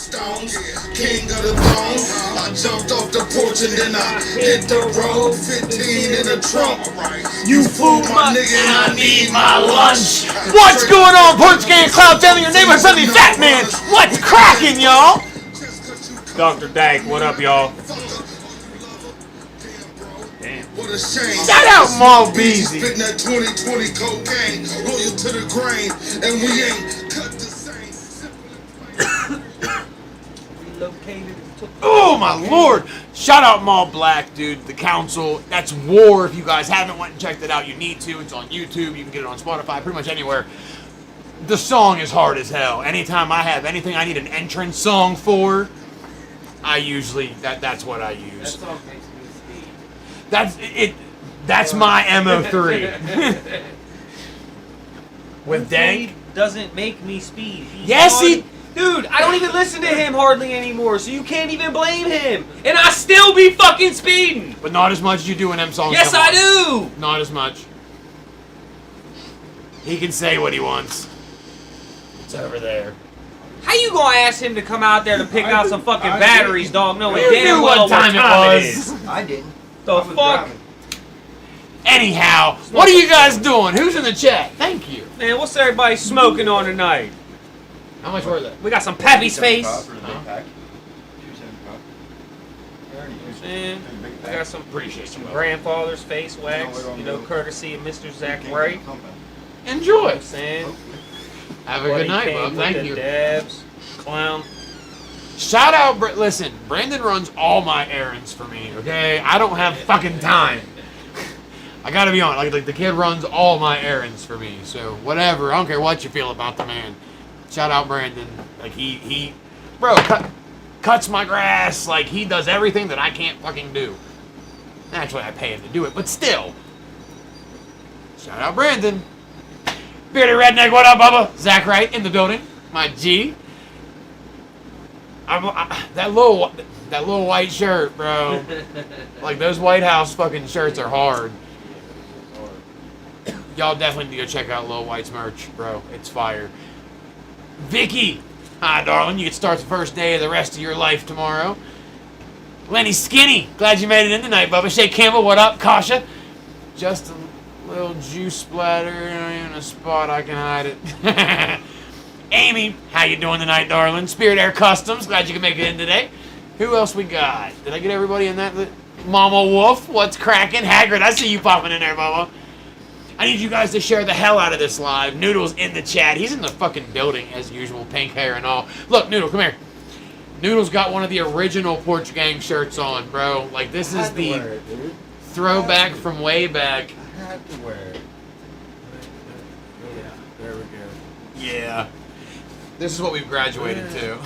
stones, king of the throne. I jumped off the porch and then I hit the road. 15 in the trunk. You fool, my nigga, and I need my lunch. What's going on, Porch Gang Cloud Family? Your neighborhood Sunday Fat Man. What's cracking, y'all? Dr. Dank, what up, y'all? Shout out Maul Beezy. Spitting that 2020 cocaine, loyal to the grain, and we ain't cut the same. Oh my lord! Shout out Maul Black, dude. The Council. That's War. If you guys haven't went and checked it out, you need to. It's on YouTube. You can get it on Spotify. Pretty much anywhere. The song is hard as hell. Anytime I have anything I need an entrance song for, I usually that's what I use. That song makes me speed. That's it. That's my MO3. With Dank. Doesn't make me speed. Yes, he. Dude, I don't even listen to him hardly anymore, so you can't even blame him. And I still be fucking speeding. But not as much as you do when them songs Yes, come I on. do. Not as much. He can say what he wants. It's over there. How you gonna ask him to come out there to pick out some fucking batteries, dog? Knowing You damn knew well what time it was. is. I didn't. The fuck? Anyhow, what are you guys doing? Who's in the chat? Thank you. Man, what's everybody smoking on tonight? How much were they? We got some Pappy's face. Man, we got some Appreciate some you. grandfather's face wax, you know, courtesy of Mr. Zach Wright. Enjoy. I'm saying. Have a good night, bub. Thank you. Dabs, clown. Shout out, listen, Brandon runs all my errands for me, okay? I don't have fucking time. I gotta be honest, like the kid runs all my errands for me, so whatever. I don't care what you feel about the man. Shout out Brandon. Like bro, cuts my grass. Like he does everything that I can't fucking do. Naturally, I pay him to do it, but still. Shout out Brandon. Bearded Redneck, what up, Bubba? Zach Wright in the building. My G. That little white shirt, bro. Like those White House fucking shirts are hard. Y'all definitely need to go check out Lil White's merch, bro. It's fire. Vicky, hi, darling. You get to start the first day of the rest of your life tomorrow. Lenny Skinny, glad you made it in tonight, Bubba. Shay Campbell, what up? Kasha, just a little juice splatter in a spot I can hide it. Amy, how you doing tonight, darling? Spirit Air Customs, glad you could make it in today. Who else we got? Did I get everybody in that? Mama Wolf, what's cracking? Hagrid, I see you popping in there, Bubba. I need you guys to share the hell out of this live. Noodle's in the chat. He's in the fucking building as usual, pink hair and all. Look, Noodle, come here. Noodle's got one of the original Porch Gang shirts on, bro. Like, this is the throwback from way back. I had to wear it. Yeah, there we go. Yeah. This is what we've graduated to.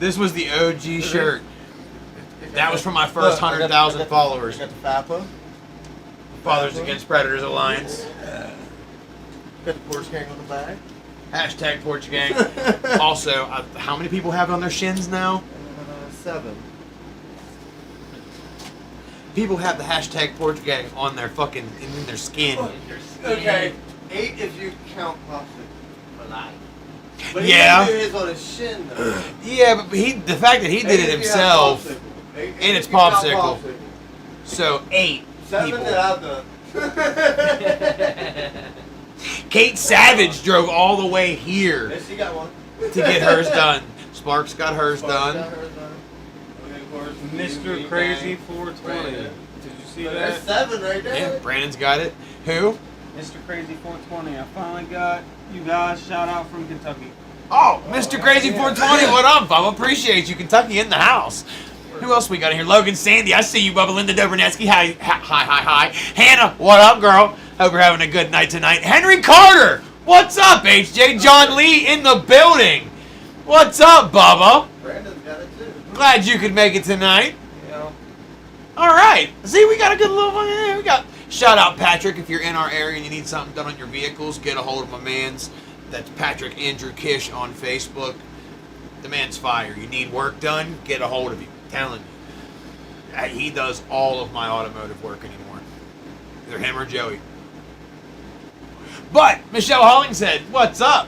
This was the OG shirt. That was from my first 100,000 followers. Got the FAPA. Fathers Against Predators Alliance. Got the Porch Gang on the back. Hashtag Porch Gang. Also, how many people have it on their shins now? 7. People have the hashtag Porch Gang on their fucking, in their skin. Okay, 8 if you count Popsicle for life. But Yeah. he did his on his shin though. Yeah, but the fact that he did it himself, and it's Popsicle. So 8 7 people. that I've done. Kate Savage drove all the way here Yes, she got one. to get hers done. Sparks got hers done. Mr. Crazy 420. Did you see There's that? 7 right there. Yeah, Brandon's got it. Who? Mr. Crazy 420. I finally got you guys. Shout out from Kentucky. Oh, Mr. Crazy 420, what up, Bubba? Appreciate you. Kentucky in the house. Who else we got in here? Logan Sandy, I see you, Bubba. Linda Dobernetsky, hi. Hannah, what up, girl? Hope you're having a good night tonight. Henry Carter, what's up, HJ? John Lee in the building. What's up, Bubba? Brandon's got it too. Glad you could make it tonight. Yeah. All right. See, we got a good little one here. We got shout out Patrick. If you're in our area and you need something done on your vehicles, get a hold of my man's. That's Patrick Andrew Kish on Facebook. The man's fire. You need work done, get a hold of him. I'm telling you. He does all of my automotive work anymore. Either him or Joey. But Michelle Hollingshead, what's up?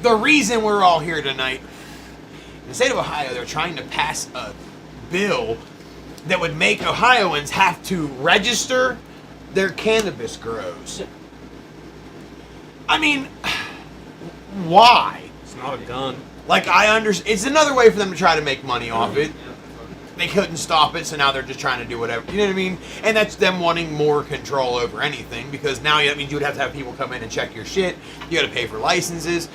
the reason we're all here tonight, in the state of Ohio, they're trying to pass a bill that would make Ohioans have to register their cannabis grows. I mean, why? It's not a gun. Like, I understand. It's another way for them to try to make money off it. They couldn't stop it, so now they're just trying to do whatever. You know what I mean? And that's them wanting more control over anything, because now that means you would have to have people come in and check your shit. You got to pay for licenses.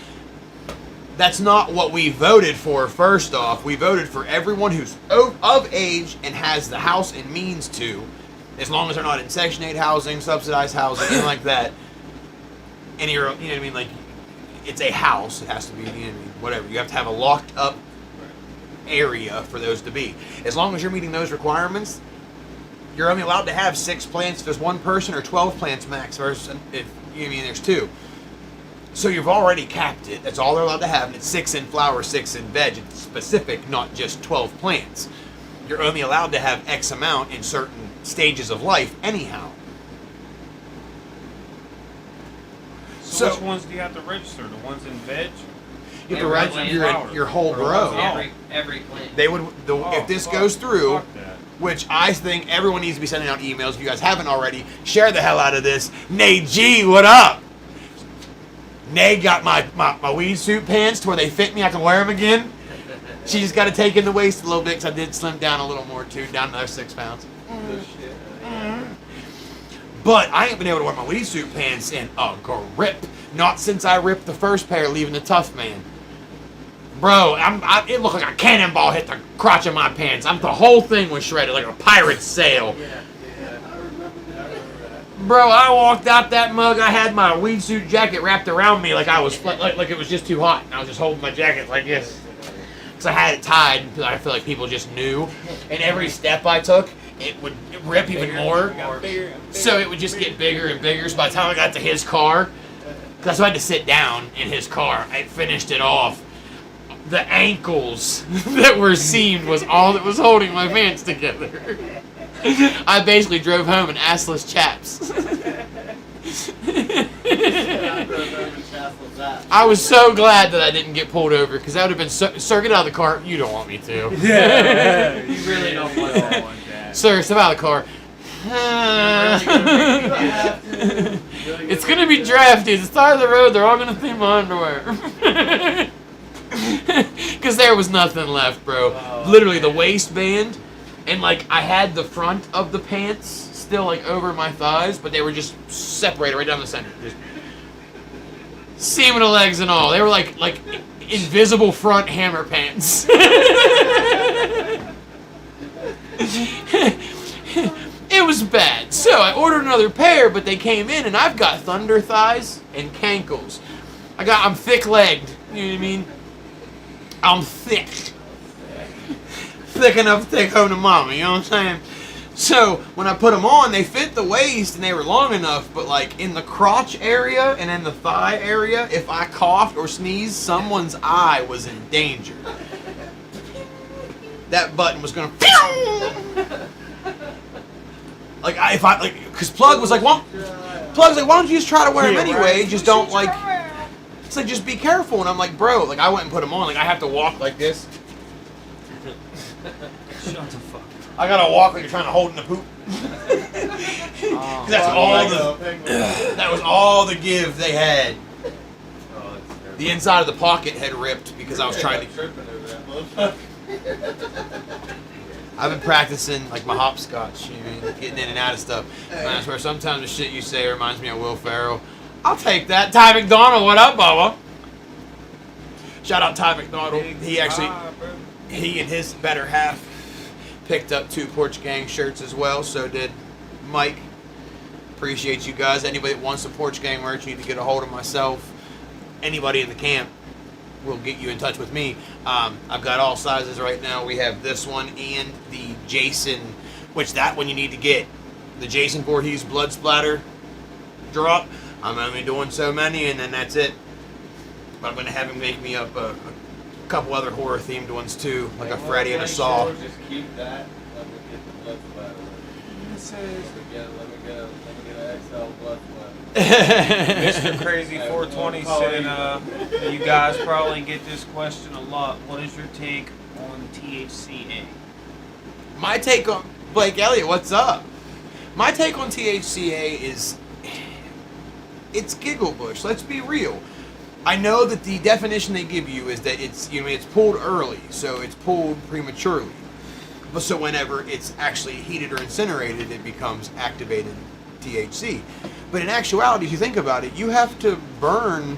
That's not what we voted for, first off. We voted for everyone who's of age and has the house and means to, as long as they're not in Section 8 housing, subsidized housing, anything like that. And you're, you know what I mean? Like, it's a house. It has to be, you know what I mean? Whatever. You have to have a locked up area for those to be. As long as you're meeting those requirements, you're only allowed to have 6 plants if there's one person, or 12 plants max versus if, you know what I mean, there's 2. So you've already capped it. That's all they're allowed to have, and it's 6 in flower, 6 in veg. It's specific, not just 12 plants. You're only allowed to have X amount in certain stages of life anyhow. So which ones do you have to register? The ones in veg? You have to register your whole grow. Every plant. They would, if this goes through, Fuck that. which I think everyone needs to be sending out emails. If you guys haven't already, share the hell out of this. Nay G, what up? Nay got my weed suit pants to where they fit me. I can wear them again. She just got to take in the waist a little bit, because I did slim down a little more too, down another 6 pounds. But I ain't been able to wear my weed suit pants in a grip. Not since I ripped the first pair leaving the Tough Man. Bro, it looked like a cannonball hit the crotch of my pants. The whole thing was shredded like a pirate's sail. Bro, I walked out that mug. I had my weed suit jacket wrapped around me like I was like it was just too hot. I was just holding my jacket like this, because I had it tied. Because I feel like people just knew. And every step I took, it would rip even more. So it would just get bigger and bigger. So by the time I got to his car, because I had to sit down in his car, I finished it off. The ankles that were seamed was all that was holding my pants together. I basically drove home in assless chaps. I was so glad that I didn't get pulled over, because that would have been sir, get out of the car. You don't want me to. Yeah, you really don't want that. Sir, step out of the car. It's gonna be drafty. It's the side of the road. They're all gonna see my underwear. Because there was nothing left, bro. Literally the waistband, and like I had the front of the pants still like over my thighs, but they were just separated right down the center. Just seam of the legs and all. They were like invisible front hammer pants. It was bad. So I ordered another pair, but they came in, and I've got thunder thighs and cankles. I'm thick-legged. You know what I mean? I'm thick. Thick enough to take home to mama, you know what I'm saying? So, when I put them on, they fit the waist and they were long enough, but like in the crotch area and in the thigh area, if I coughed or sneezed, someone's eye was in danger. That button was gonna because Plug was like, why don't you just try to wear them anyway? Just don't like. It's like, just be careful. And I'm like, bro, like I went and put them on. Like I have to walk like this. Shut the fuck up. I gotta walk like you're trying to hold in the poop. That was all the give they had. The inside of the pocket had ripped because I was trying to. I've been practicing like my hopscotch, you know, getting in and out of stuff. And I swear, sometimes the shit you say reminds me of Will Ferrell. I'll take that. Ty McDonald, what up, Bubba? Shout out Ty McDonald. He and his better half picked up 2 Porch Gang shirts as well. So did Mike. Appreciate you guys. Anybody that wants some Porch Gang merch, you need to get a hold of myself. Anybody in the camp will get you in touch with me. I've got all sizes right now. We have this one and the Jason, which that one you need to get. The Jason Voorhees Blood Splatter drop. I'm only doing so many, and then that's it. But I'm going to have him make me up a couple other horror themed ones too, like a Freddy and a Saw. Just keep that. Let me get the blood splatter. Let me get an XL blood splatter. Mr. Crazy 420 said, you guys probably get this question a lot. What is your take on THCA? My take on Blake Elliott, what's up? My take on THCA is it's giggle bush. Let's be real. I know that the definition they give you is that it's it's pulled early, so it's pulled prematurely. But so whenever it's actually heated or incinerated, it becomes activated THC. But in actuality, if you think about it, you have to burn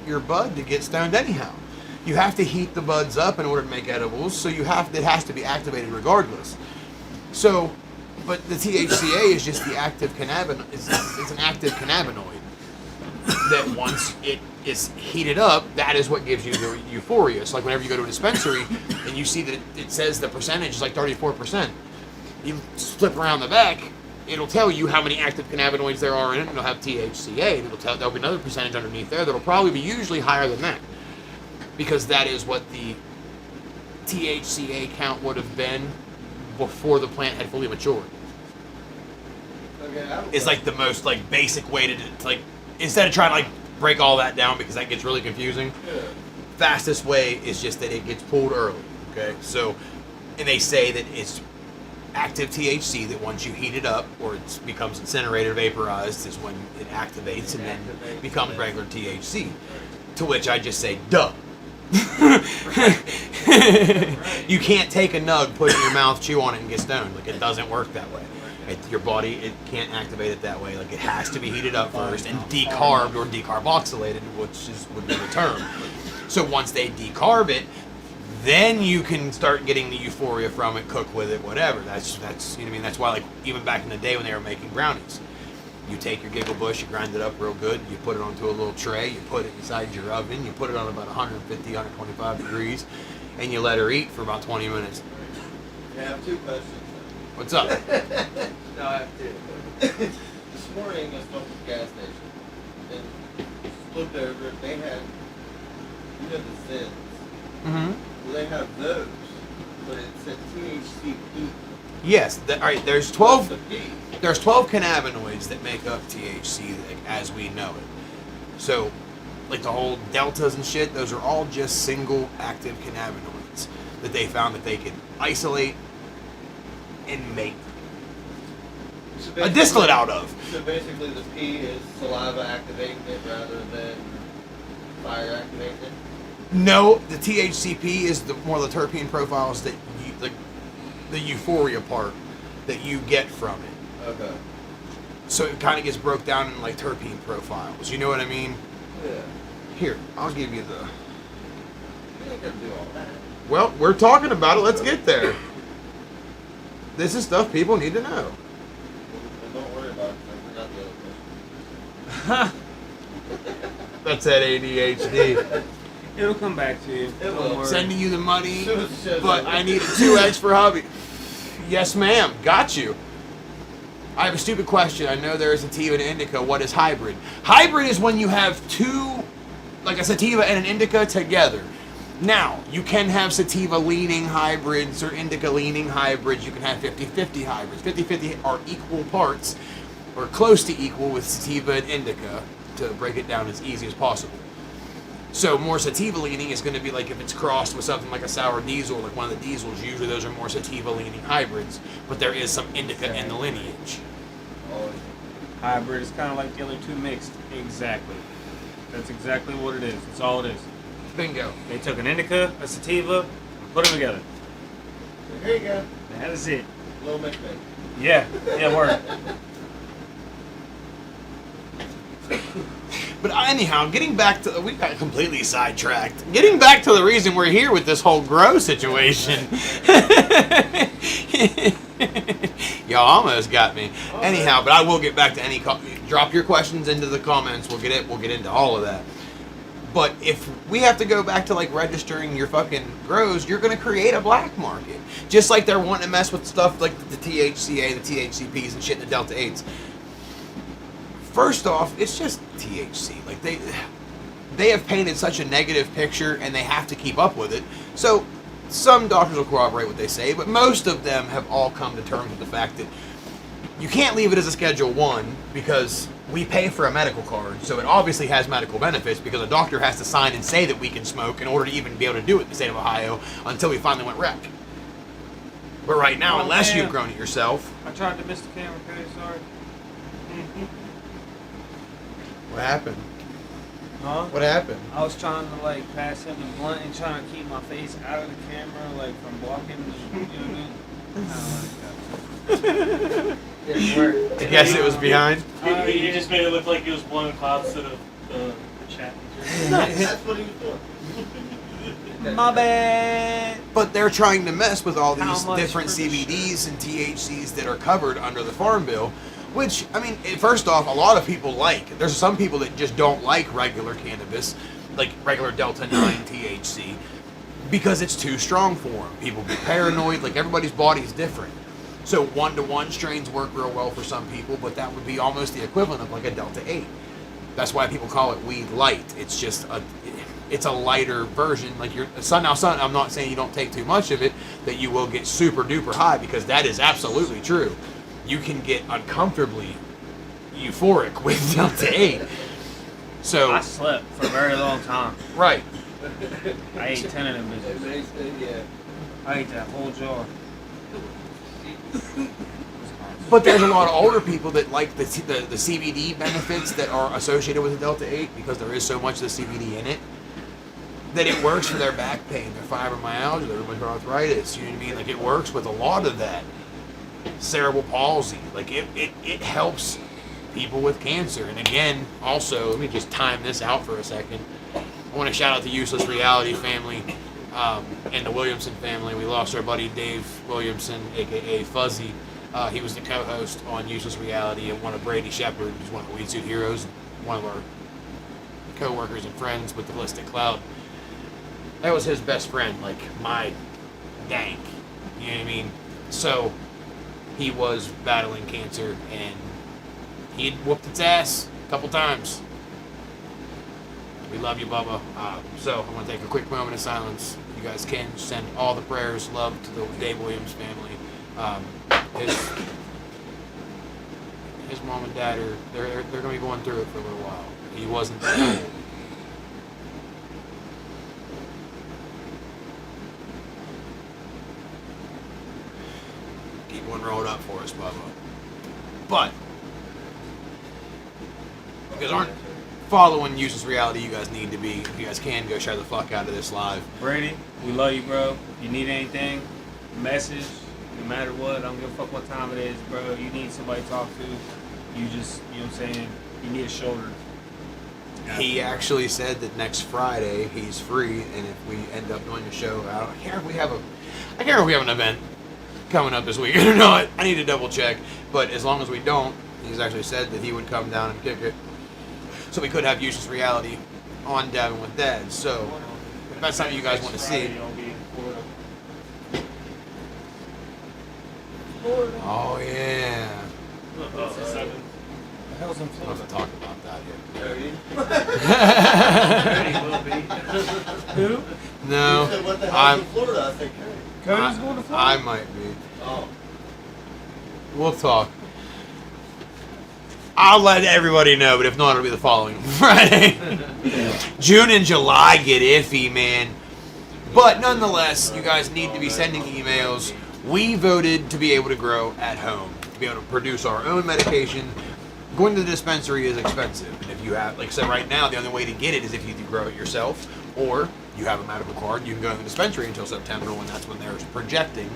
your bud to get stoned anyhow. You have to heat the buds up in order to make edibles, so it has to be activated regardless. So, but the THCA is just the active cannabinoid. It's an active cannabinoid that once it is heated up, that is what gives you the euphoria. So like whenever you go to a dispensary and you see that it says the percentage is like 34%, you flip around the back, it'll tell you how many active cannabinoids there are in it, and it'll have THCA, and there'll be another percentage underneath there that'll probably be usually higher than that, because that is what the THCA count would have been before the plant had fully matured. It's like the most like basic way to like, instead of trying to like break all that down because that gets really confusing, fastest way is just that it gets pulled early. Okay, so, and they say that it's active THC that once you heat it up or it becomes incinerated, vaporized, is when it activates and then becomes regular THC. To which I just say, duh. You can't take a nug, put it in your mouth, chew on it, and get stoned. Like, it doesn't work that way. Your body, it can't activate it that way. Like, it has to be heated up first and decarbed or decarboxylated, which would be the term. So once they decarb it, then you can start getting the euphoria from it, cook with it, whatever. That's you know what I mean. That's why, like, even back in the day when they were making brownies, you take your Giggle Bush, you grind it up real good, you put it onto a little tray, you put it inside your oven, you put it on about 150, 125 degrees, and you let her eat for about 20 minutes. I have two questions. What's up? No, I have two. This morning I stopped at the gas station and looked over. They had, you know, the Zins. Mm-hmm. Well, they have those, but it said THCP. Yes. All right. There's 12. There's 12 cannabinoids that make up THC, like, as we know it. So, like the whole deltas and shit, those are all just single active cannabinoids that they found that they could isolate and make So a distillate out of. So basically the P is saliva activating it rather than fire activating it? No, the THCP is the more the terpene profiles that the euphoria part that you get from it. Okay. So it kind of gets broke down in like terpene profiles. You know what I mean? Yeah. Here, I'll give you the. You ain't gonna do all that. Well, we're talking about it. Let's get there. This is stuff people need to know. Well, don't worry about it. I forgot the other question. That's that ADHD. It'll come back to you. It will. Don't worry. Sending you the money, Shows but up. I need a 2X for hubby. Yes, ma'am. Got you. I have a stupid question. I know there is sativa and indica. What is hybrid? Hybrid is when you have two, like a sativa and an indica together. Now, you can have sativa-leaning hybrids or indica-leaning hybrids. You can have 50-50 hybrids. 50-50 are equal parts, or close to equal, with sativa and indica, to break it down as easy as possible. So more sativa-leaning is going to be like if it's crossed with something like a sour diesel, like one of the diesels. Usually those are more sativa-leaning hybrids, but there is some indica in the lineage. Oh, Hybrid is kind of like the other two mixed. Exactly. That's exactly what it is. That's all it is. Bingo. They took an indica, a sativa, and put them together. here you go. That is it. Little McBake. Yeah. Yeah, word. But anyhow, getting back to, we got completely sidetracked. Getting back to the reason we're here with this whole grow situation. Y'all almost got me. Anyhow, but I will get back to any, drop your questions into the comments. We'll get into all of that. But if we have to go back to like registering your fucking grows, you're going to create a black market. Just like they're wanting to mess with stuff like the THCA, the THCPs and shit, the Delta 8s. First off, it's just THC. Like they have painted such a negative picture and they have to keep up with it. So some doctors will corroborate what they say, but most of them have all come to terms with the fact that you can't leave it as a Schedule 1 because we pay for a medical card, so it obviously has medical benefits because a doctor has to sign and say that we can smoke in order to even be able to do it in the state of Ohio until we finally went rec. But right now, Oh, unless man. you've grown it yourself, I tried to miss the camera, okay? Sorry. what happened? Huh? What happened? I was trying to like pass him the blunt and trying to keep my face out of the camera, like from blocking the, you know what I mean? Didn't work. I guess it was behind. You just made it look like he was blowing clouds to the chat. That's what he was doing. My bad. But they're trying to mess with all How these much different for the CBDs and THCs that are covered under the Farm Bill, which, I mean, first off, a lot of people like. There's some people that just don't like regular cannabis, like regular Delta 9 THC, because it's too strong for them. People get paranoid, like everybody's body's different. So 1-to-1 strains work real well for some people, but that would be almost the equivalent of like a Delta 8. That's why people call it weed light. It's just it's a lighter version. Like I'm not saying you don't take too much of it, that you will get super duper high, because that is absolutely true. You can get uncomfortably euphoric with Delta 8. So I slept for a very long time. right. I ate 10 of them bitches. They said, yeah. I ate that whole jar. But there's a lot of older people that like the CBD benefits that are associated with the Delta 8, because there is so much of the CBD in it, that it works for their back pain, their fibromyalgia, their rheumatoid arthritis. You know what I mean? Like, it works with a lot of that. Cerebral palsy. Like, it helps people with cancer. And again, also, let me just time this out for a second. I want to shout out the Useless Reality family and the Williamson family. We lost our buddy Dave Williamson, aka Fuzzy. He was the co-host on Useless Reality and one of Brady Shepard, who's one of the Weed Suit Heroes, one of our co-workers and friends with the Ballistic Cloud. That was his best friend, like my dank. You know what I mean? So he was battling cancer, and he had whooped its ass a couple times. We love you, Bubba. So I want to take a quick moment of silence. You guys can send all the prayers, love to the Dave Williams family. His mom and dad they're gonna be going through it for a little while. He wasn't that old. Keep one rolled up for us, Bubba. But if you guys aren't following Useless Reality, you guys need to be. If you guys can, go share the fuck out of this live. Brady, we love you, bro. If you need anything, message, no matter what. I don't give a fuck what time it is, bro. You need somebody to talk to. You just, you know what I'm saying? You need a shoulder. He actually said that next Friday he's free, and if we end up doing a show, I can't remember if we have an event coming up this weekend or not. I need to double check. But as long as we don't, he's actually said that he would come down and kick it. So we could have Useless Reality on Davin with Dad. So if that's something you guys want to see. Oh yeah. The hell's in We'll have to talk about that here. Who? No, You said, what the hell's I'm. in Florida? I said, Curry. Cody's going to Florida? I might be. Oh. We'll talk. I'll let everybody know, but if not, it'll be the following Friday. June and July get iffy, man. But nonetheless, you guys need to be sending emails. We voted to be able to grow at home, to be able to produce our own medication. Going to the dispensary is expensive. And if you have, like I said, right now, the only way to get it is if you grow it yourself, or you have a medical card. You can go to the dispensary until September, when that's when they're projecting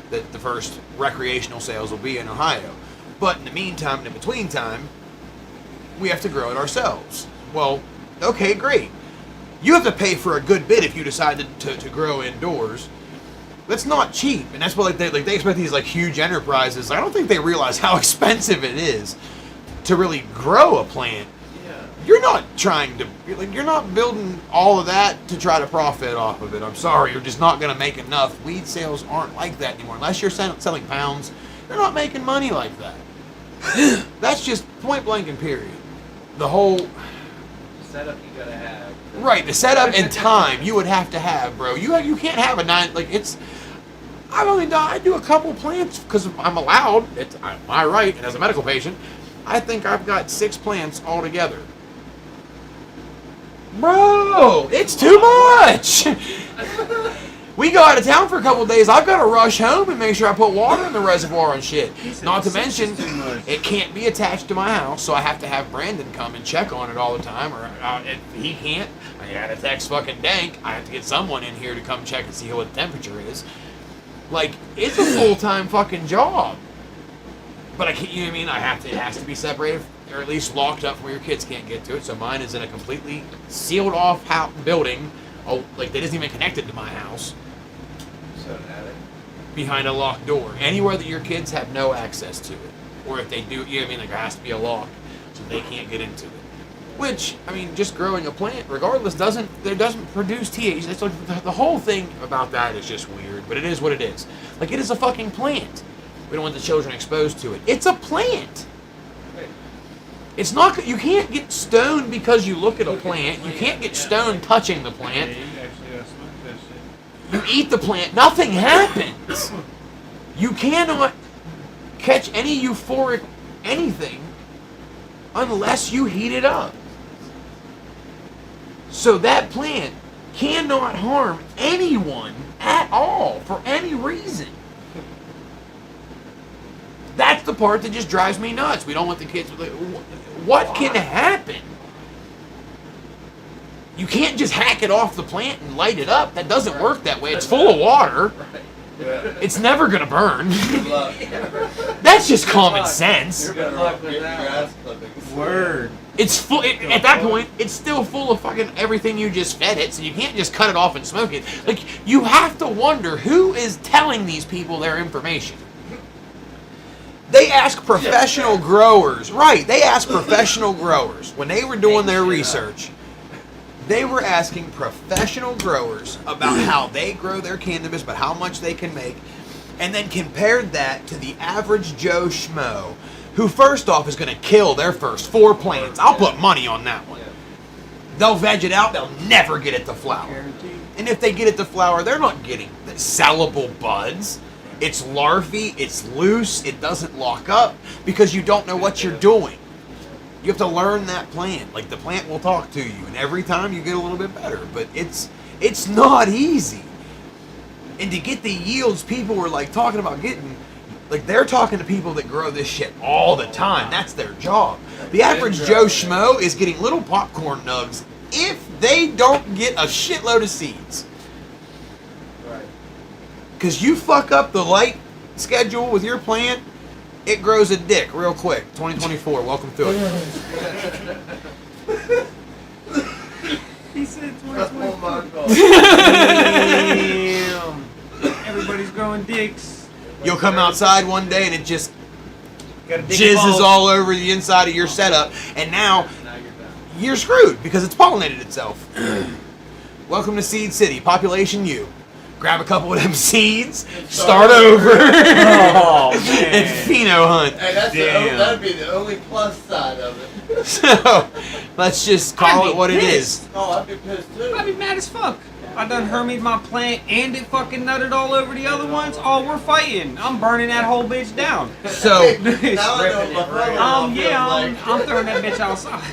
that the first recreational sales will be in Ohio. But in the meantime, and in between time, we have to grow it ourselves. Well, okay, great. You have to pay for a good bit if you decide to grow indoors. That's not cheap, and that's what they expect these like huge enterprises. I don't think they realize how expensive it is to really grow a plant. Yeah. You're not trying to, you're not building all of that to try to profit off of it. I'm sorry, you're just not going to make enough. Weed sales aren't like that anymore. Unless you're selling pounds, you're not making money like that. That's just point blank and period. The whole Setup you gotta have. right, the setup and time you would have to have, bro. You can't have a 9, like it's. I do a couple plants because I'm allowed. It's my right, and as a medical patient, I think I've got 6 plants altogether. Bro, it's too much. We go out of town for a couple days. I've got to rush home and make sure I put water in the reservoir and shit. Not to mention, it can't be attached to my house, so I have to have Brandon come and check on it all the time. Or if he can't, I gotta text fucking Dank. I have to get someone in here to come check and see what the temperature is. Like, it's a full-time fucking job. But I can't, you know what I mean? It has to be separated, or at least locked up where your kids can't get to it. So mine is in a completely sealed off building. Oh, like, that isn't even connected to my house. So an attic. Behind a locked door. Anywhere that your kids have no access to it. Or if they do, you know what I mean? Like, there has to be a lock so they can't get into it. Which, I mean, just growing a plant, regardless, doesn't produce THC. It's like, the whole thing about that is just weird, but it is what it is. Like, it is a fucking plant. We don't want the children exposed to it. It's a plant. It's not. You can't get stoned because you look at a plant. You can't get stoned touching the plant. Yeah, you actually gotta smoke that shit. You eat the plant. Nothing happens. You cannot catch any euphoric anything unless you heat it up. So that plant cannot harm anyone at all for any reason. That's the part that just drives me nuts. We don't want the kids. What can happen? You can't just hack it off the plant and light it up. That doesn't work that way. It's full of water. It's never gonna burn. Good luck. That's just common sense. You're better off getting grass clippings. Word. It's full. At that point, it's still full of fucking everything you just fed it. So you can't just cut it off and smoke it. Like, you have to wonder who is telling these people their information. They ask professional growers, right? They asked professional growers when they were doing their research. They were asking professional growers about how they grow their cannabis, but how much they can make, and then compared that to the average Joe Schmo, who first off is going to kill their first 4 plants. I'll put money on that one. They'll veg it out. They'll never get it to flower. And if they get it to flower, they're not getting the sellable buds. It's larvae, it's loose, it doesn't lock up because you don't know what you're doing. You have to learn that plant. Like, the plant will talk to you, and every time you get a little bit better. But it's not easy. And to get the yields people were like talking about getting, like, they're talking to people that grow this shit all the time. That's their job. The average Joe Schmo is getting little popcorn nugs if they don't get a shitload of seeds. Because you fuck up the light schedule with your plant, it grows a dick real quick. 2024, welcome to it. He said Oh my 2020. God. Damn. Everybody's growing dicks. You'll come outside one day and it just Got a dick jizzes balls. all over the inside of your setup, and now you're screwed because it's pollinated itself. Welcome to Seed City, population U. Grab a couple of them seeds, start over, Oh, man. and pheno hunt. Hey, Damn. that'd be the only plus side of it. So, let's just call I'd it be what it pissed. is. Oh, I'd be pissed too. I'd be mad as fuck. I done hermied my plant and it fucking nutted all over the other ones. Oh, we're fighting. I'm burning that whole bitch down. So, Now I know what my brother-in-law feels like. I'm throwing that bitch outside.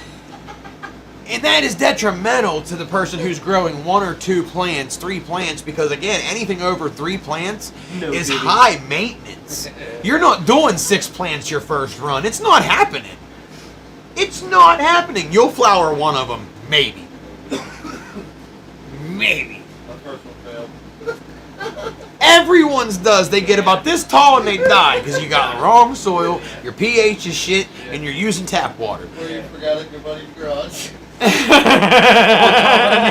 and that is detrimental to the person who's growing 1 or 2 plants, 3 plants, because again, anything over 3 plants No is kidding. high maintenance. You're not doing 6 plants your first run. It's not happening. It's not happening. You'll flower one of them, maybe. Maybe. My first one failed. Everyone's does. They get about this tall and they die because you got the wrong soil, your pH is shit, and you're using tap water. Where you forgot at your buddy's garage. The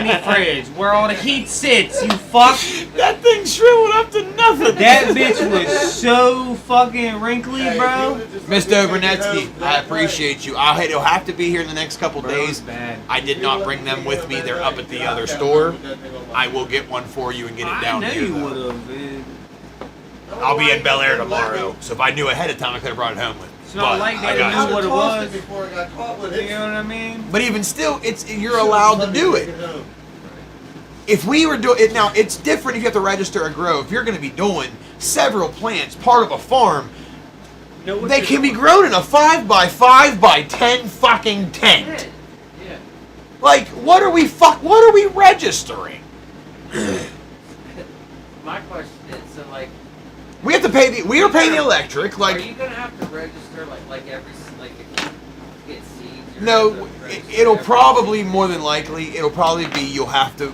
mini fridge where all the heat sits, you fuck. That thing shriveled up to nothing. That bitch was so fucking wrinkly, bro. Mr. Bernetsky, I appreciate you. It'll have to be here in the next couple Bro, days. it's bad. I did not bring them with me. They're up at the other store. I will get one for you and get it I down know here. you though. would have, man. I'll be in Bel Air tomorrow, so if I knew ahead of time, I could have brought it home with me. It's not like I they got knew what it was. Before I got caught with You it. know what I mean? But even still, you're allowed to do it. If we were doing it now, it's different if you have to register a grow. If you're going to be doing several plants, part of a farm. Know what They you're can be doing. grown in a 5x5x10 fucking tent. Yeah. Like, what are we registering? My question is, so like, We have to pay we are paying the electric, are like, you gonna have to register like like if you get seeds? you're no, gonna have to register it'll every probably, seed? more than likely, it'll probably be you'll have to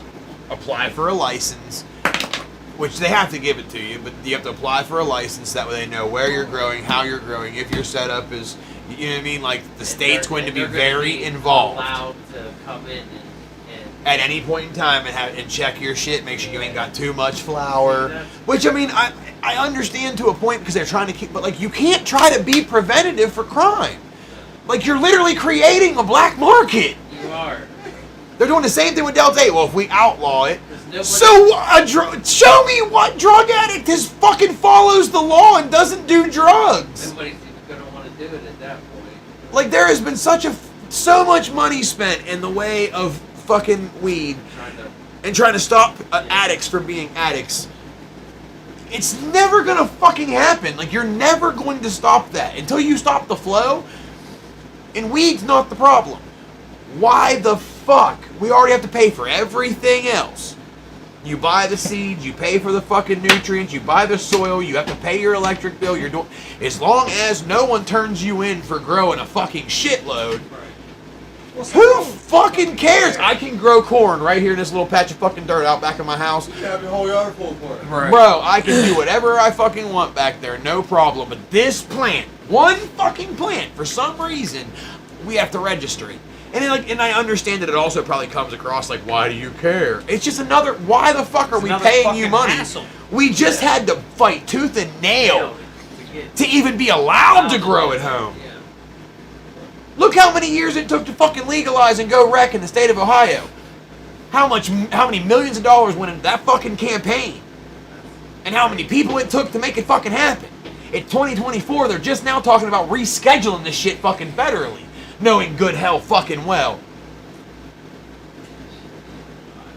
apply for a license, which they have to give it to you, but you have to apply for a license, that way they know where you're growing, how you're growing, if your setup is, you know what I mean, like, the And state's they're- going to and be they're gonna very be involved. Allowed to come in and At any point in time and check your shit, make sure you ain't got too much flour. Which, I mean, I understand to a point because they're trying to keep, but like, you can't try to be preventative for crime. Like, you're literally creating a black market. you are. They're doing the same thing with Delta 8. Well, if we outlaw it, 'Cause nobody- show me what drug addict has fucking follows the law and doesn't do drugs. Nobody's even gonna want to do it at that point. Like, there has been so much money spent in the way of fucking weed Trying to. and trying to stop addicts from being addicts. It's never gonna fucking happen. Like, you're never going to stop that until you stop the flow. And weed's not the problem. Why the fuck? We already have to pay for everything else. You buy the seeds, you pay for the fucking nutrients, you buy the soil, you have to pay your electric bill. You're doing, as long as no one turns you in for growing a fucking shitload. Who fucking cares? I can grow corn right here in this little patch of fucking dirt out back of my house. You have your whole yard full of corn. Right. Bro, I can do whatever I fucking want back there, no problem. But this plant, one fucking plant, for some reason, we have to register it. And I understand that it also probably comes across like, why do you care? It's just another, why the fuck are we another paying you fucking money? hassle. We just had to fight tooth and nail To get to even be allowed to grow at home. Yeah. Look how many years it took to fucking legalize and go wreck in the state of Ohio. How many millions of dollars went into that fucking campaign? And how many people it took to make it fucking happen? In 2024, they're just now talking about rescheduling this shit fucking federally, knowing good hell fucking well.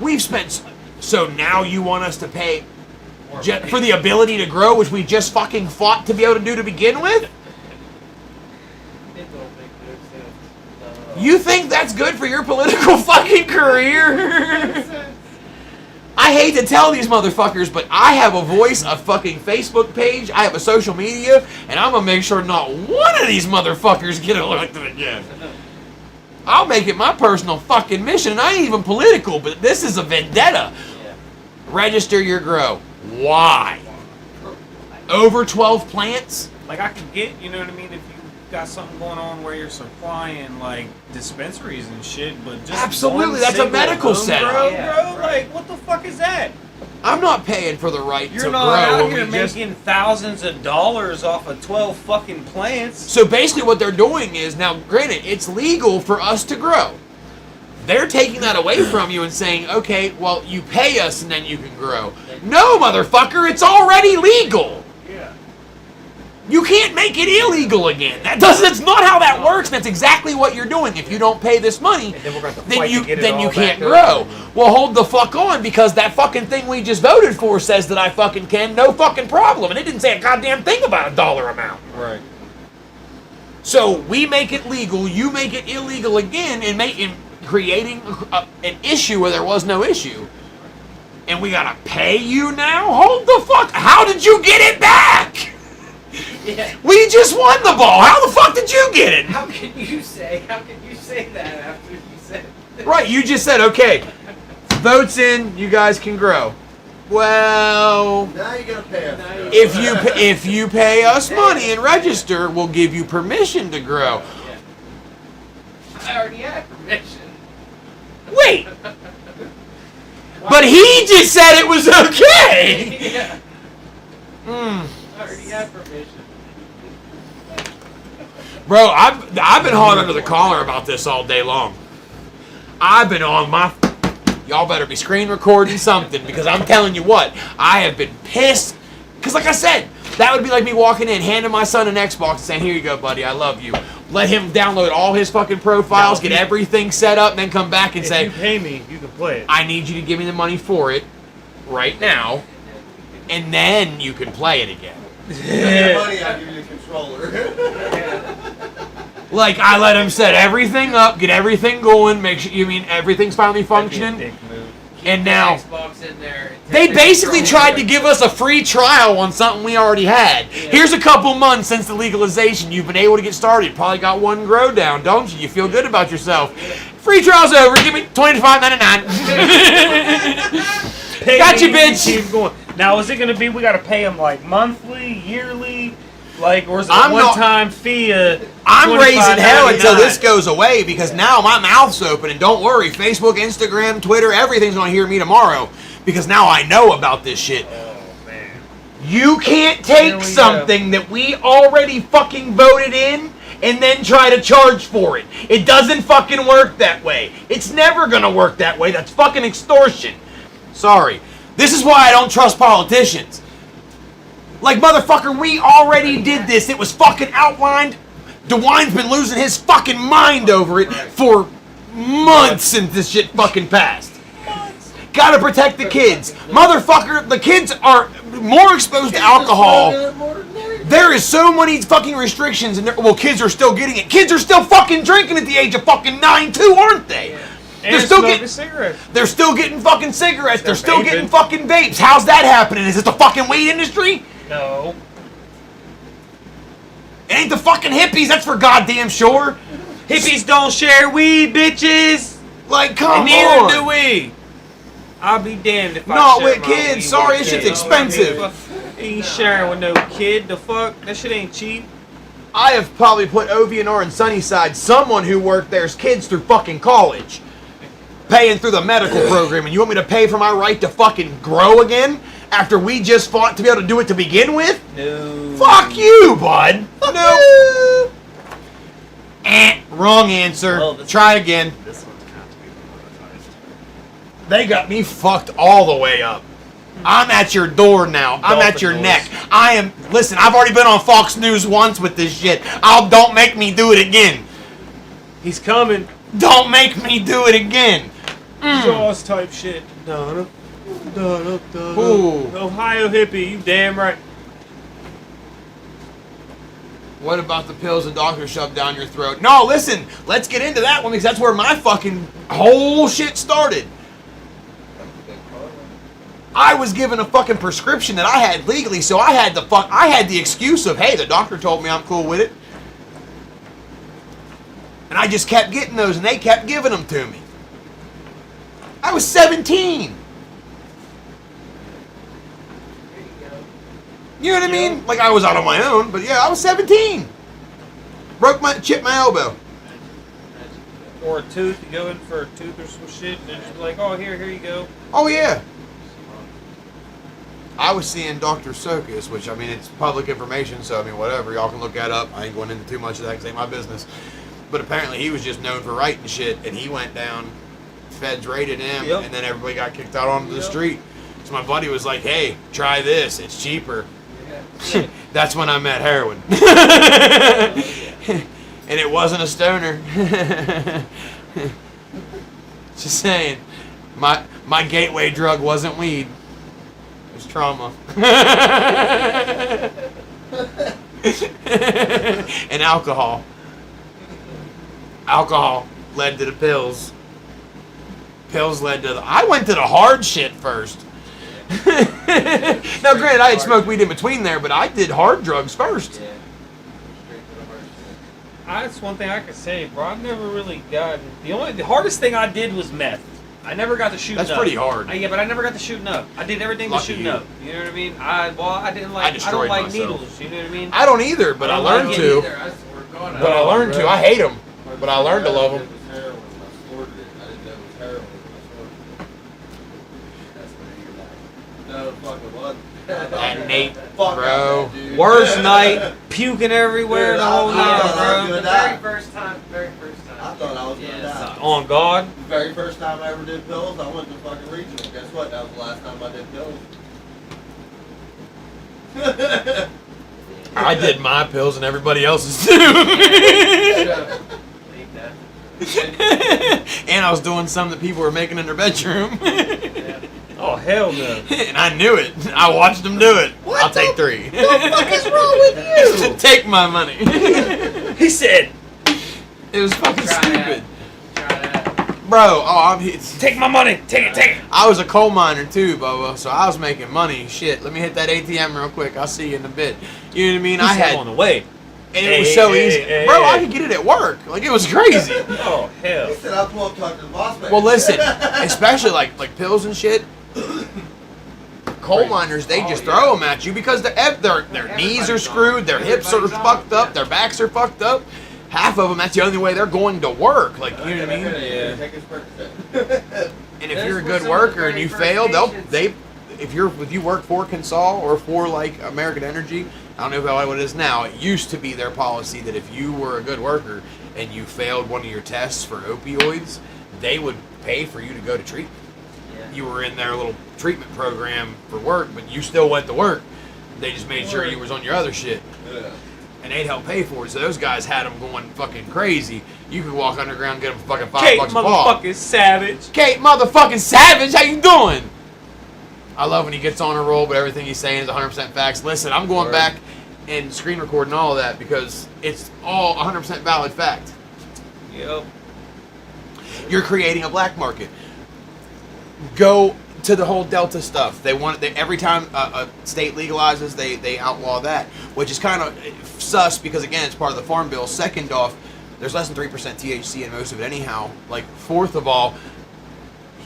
We've spent, so now you want us to pay for the ability to grow, which we just fucking fought to be able to do to begin with? It don't make no sense. You think that's good for your political fucking career? I hate to tell these motherfuckers, but I have a voice, a fucking Facebook page, I have a social media, and I'm gonna make sure not one of these motherfuckers get elected again. I'll make it my personal fucking mission, and I ain't even political, but this is a vendetta. Yeah. Register your grow. Why? Over 12 plants? Like, I could get, you know what I mean, if you got something going on where you're supplying, like, dispensaries and shit, but just Absolutely, one that's a single medical home setup. grow, Yeah, bro, right. like, what the fuck is that? I'm not paying for the right You're to not grow. out when here we just- making thousands of dollars off of 12 fucking plants. So basically what they're doing is, now granted, it's legal for us to grow. They're taking that away from you and saying, okay, well, you pay us and then you can grow. No, motherfucker, it's already legal. Yeah. You can't make it illegal again. That's not how that works. That's exactly what you're doing. If you don't pay this money, And then we're going to then fight you to get it then all you can't back grow. over. Well, hold the fuck on, because that fucking thing we just voted for says that I fucking can, no fucking problem. And it didn't say a goddamn thing about a dollar amount. Right. So we make it legal, you make it illegal again, and creating an issue where there was no issue. And we gotta pay you now? Hold the fuck! How did you get it back? Yeah. We just won the ball. How the fuck did you get it? How can you say that after you said it? Right, you just said, okay, votes in, you guys can grow. Well, Now you gotta pay us. Now you- if you pay us money and register, we'll give you permission to grow. I already had permission. Wait, but he just said it was okay. Yeah. Hmm. I already had permission. Bro, I've been hard under the collar about this all day long. I've been on my... Y'all better be screen recording something, because I'm telling you what, I have been pissed. Because like I said, that would be like me walking in, handing my son an Xbox and saying, here you go, buddy, I love you. Let him download all his fucking profiles, get everything set up, and then come back and If say, you pay me, you can play it. I need you to give me the money for it right now. and then you can play it again. Yeah. Money, I give you the controller. Like, I let him set everything up, get everything going, make sure, everything's finally functioning. Dick move. And now, Xbox in there. they basically tried to give us a free trial on something we already had. Here's a couple months since the legalization. You've been able to get started. Probably got one grow down, don't you? You feel good about yourself. Free trial's over. Give me $25.99. Got you, bitch. Keep going. Now, is it going to be, we got to pay them like monthly, yearly? Like, or is it I'm a not- one-time fee? I'm raising hell until $25.99? this goes away because now my mouth's open. And don't worry, Facebook, Instagram, Twitter, everything's going to hear me tomorrow because now I know about this shit. Oh, man. You can't Here take we something that we already fucking voted in and then try to charge for it. It doesn't fucking work that way. It's never gonna work that way. That's fucking extortion. Sorry. This is why I don't trust politicians. Like, motherfucker, we already did this. It was fucking outlined. DeWine's been losing his fucking mind over it for months since this shit fucking passed. Gotta protect the kids. Motherfucker, the kids are more exposed to alcohol. There is so many fucking restrictions, and kids are still getting it. Kids are still fucking drinking at the age of fucking 9 too, aren't they? And They're still smoking getting cigarettes. They're still getting fucking cigarettes. They're still vaping. getting fucking vapes. How's that happening? Is it the fucking weed industry? No. It ain't the fucking hippies. That's for goddamn sure. Hippies don't share weed, bitches. Like, And come neither on. do we. I'll be damned if I Not share with my kids. weed Sorry, with this shit's kids. expensive. Ain't sharing with no kid. The fuck? That shit ain't cheap. I have probably put OVNR and Sunnyside, someone who worked there's kids through fucking college, paying through the medical program, and you want me to pay for my right to fucking grow again after we just fought to be able to do it to begin with? No. Fuck you, bud. No. Wrong answer. Well, this- Try again. This one's gonna have to be monetized. They got me fucked all the way up. I'm at your door now. I'm at your Dolphin neck. Listen, I've already been on Fox News once with this shit. Don't make me do it again. He's coming. Don't make me do it again. Jaws type shit. Ooh. Ohio hippie, you damn right. What about the pills the doctor shoved down your throat? No, listen, let's get into that one because that's where my fucking whole shit started. I was given a fucking prescription that I had legally, so I had the excuse of, hey, the doctor told me I'm cool with it. And I just kept getting those, and they kept giving them to me. I was 17. You know what I mean? Like, I was out on my own, but yeah, I was 17. Chipped my elbow. Or a tooth, you go in for a tooth or some shit, and it's like, oh, here you go. Oh, yeah. I was seeing Dr. Sokas, which, I mean, it's public information, so, I mean, whatever. Y'all can look that up. I ain't going into too much of that because it ain't my business. But apparently he was just known for writing shit, and he went down, feds raided him, Yep. and then everybody got kicked out onto the street. So my buddy was like, hey, try this. It's cheaper. That's when I met heroin. And it wasn't a stoner. Just saying. My gateway drug wasn't weed. It was trauma. And alcohol. Alcohol led to the pills. Pills led to I went to the hard shit first. Now, granted, I had smoked weed in between there, but I did hard drugs first. Yeah. Straight to the heart. That's one thing I can say, bro. I've never really gotten. The hardest thing I did was meth. I never got to shooting up. That's pretty hard. Yeah, but I never got to shooting up. I did everything but Lucky shooting you. up. You know what I mean? I didn't like. I don't destroyed like myself. needles. You know what I mean? I don't either, but I learned Me to. neither, I swear to God, But I learned to. I hate them. But I learned to love them. It was heroin. I snorted it. I didn't know it was heroin. I snorted it. That's when you're like, no, fuck it wasn't. That Nate, Fuck bro. that, dude. Worst night, puking everywhere Dude, the whole I night, thought I was bro. The gonna die. very first time. I thought I was gonna Yeah, it die. sucked. On God. The very first time I ever did pills, I went to fucking regional. Guess what? That was the last time I did pills. I did my pills and everybody else's too. Leave that. And I was doing some that people were making in their bedroom. Oh Oh hell no. And I knew it. I watched them do it. I'll take 3. What the fuck is wrong with you? Take my money. He said, It was fucking Try stupid. Try that. Bro, it's, "Take my money, take it." I was a coal miner too, Bubba, so I was making money. Shit, let me hit that ATM real quick. I'll see you in a bit. You know what I mean? He I said, had, on the way. and it was so Hey, easy. hey, Bro, I hey. could get it at work. Like, it was crazy. Oh hell. He said, I'll come up and talk to the boss man. Well, listen, especially like pills and shit. Coal miners, they just throw them at you because their knees are screwed, their hips are fucked up, their backs are fucked up. Half of them, that's the only way they're going to work. Like, you know what I mean? Yeah. Take his Percocet. And if you're a good worker and you fail, if you work for Consol or for like American Energy, I don't know about what it is now. It used to be their policy that if you were a good worker and you failed one of your tests for opioids, they would pay for you to go to treatment. Yeah. You were in their little treatment program for work, but you still went to work. They just made sure you was on your other shit. Yeah. And they'd help pay for it. So those guys had them going fucking crazy. You could walk underground, get them fucking Kate $5 a pop. motherfucking Savage. Kate motherfucking Savage, how you doing? I love when he gets on a roll, but everything he's saying is 100% facts. Listen, I'm going back and screen recording all of that because it's all 100% valid fact. Yep. You're creating a black market. Go to the whole Delta stuff. Every time a state legalizes, they outlaw that, which is kind of sus because again, it's part of the Farm Bill. Second off, there's less than 3% THC in most of it anyhow. Like, fourth of all,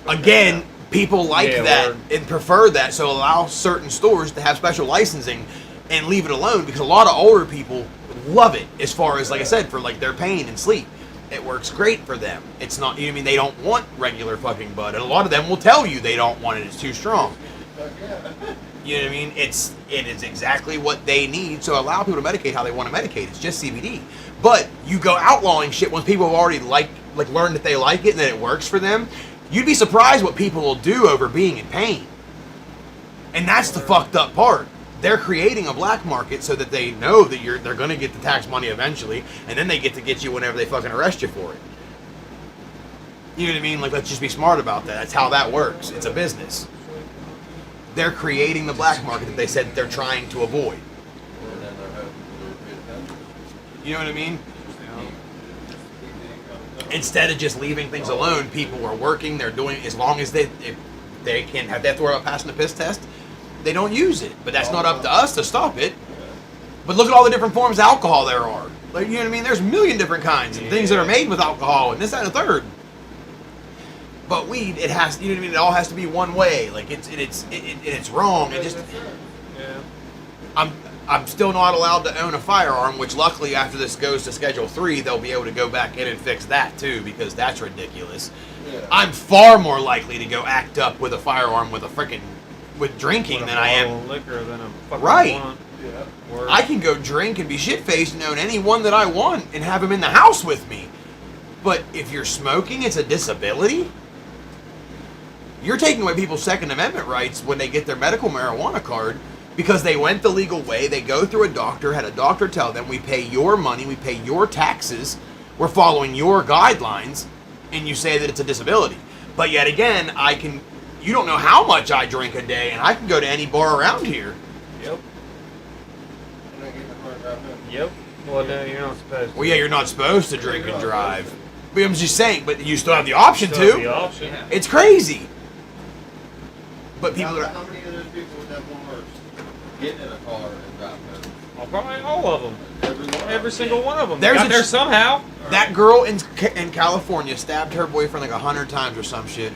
again, people like Yeah, that word. and prefer that, so allow certain stores to have special licensing and leave it alone because a lot of older people love it as far as, like I said, for like their pain and sleep. It works great for them. It's not, you know what I mean? They don't want regular fucking bud. And a lot of them will tell you they don't want it. It's too strong. Fuck yeah. You know what I mean? It is exactly what they need. So allow people to medicate how they want to medicate. It's just CBD. But you go outlawing shit once people have already learned that they like it and that it works for them. You'd be surprised what people will do over being in pain. And that's the fucked up part. They're creating a black market so that they know that they're going to get the tax money eventually, and then they get you whenever they fucking arrest you for it. You know what I mean? Like, let's just be smart about that. That's how that works. It's a business. They're creating the black market that they said that they're trying to avoid. And then they're hoping for a good country. You know what I mean? Instead of just leaving things alone, people are working. They're doing, as long as if they can have that without passing the piss test, they don't use it. But that's not up to us to stop it. But look at all the different forms of alcohol there are. Like, you know what I mean? There's a million different kinds of things that are made with alcohol and this, that, and the third. But weed, it has, you know what I mean? It all has to be one way. Like, it's wrong. It just, Yeah. I'm still not allowed to own a firearm, which luckily after this goes to Schedule 3, they'll be able to go back in and fix that too, because that's ridiculous. Yeah. I'm far more likely to go act up with a firearm with drinking than I am. Liquor than a fucking Right. blunt. Yeah. Word. I can go drink and be shit-faced and own any one that I want and have them in the house with me. But if you're smoking, it's a disability. You're taking away people's Second Amendment rights when they get their medical marijuana card because they went the legal way. They go through a doctor, had a doctor tell them, we pay your money, we pay your taxes, we're following your guidelines, and you say that it's a disability. But yet again, you don't know how much I drink a day, and I can go to any bar around here. Yep. And then get the car and drive home. Yep. Well, no, you're not supposed to. Well, yeah, you're not supposed to drink and drive. But I'm just saying, but you still have the option Still to. the option. Yeah. It's crazy. But people are. How many of those people would have one worse? Getting in a car and driving home. Oh, probably all of them. Every single one of them. There's Got a there ch- somehow. That girl in California stabbed her boyfriend like 100 times or some shit.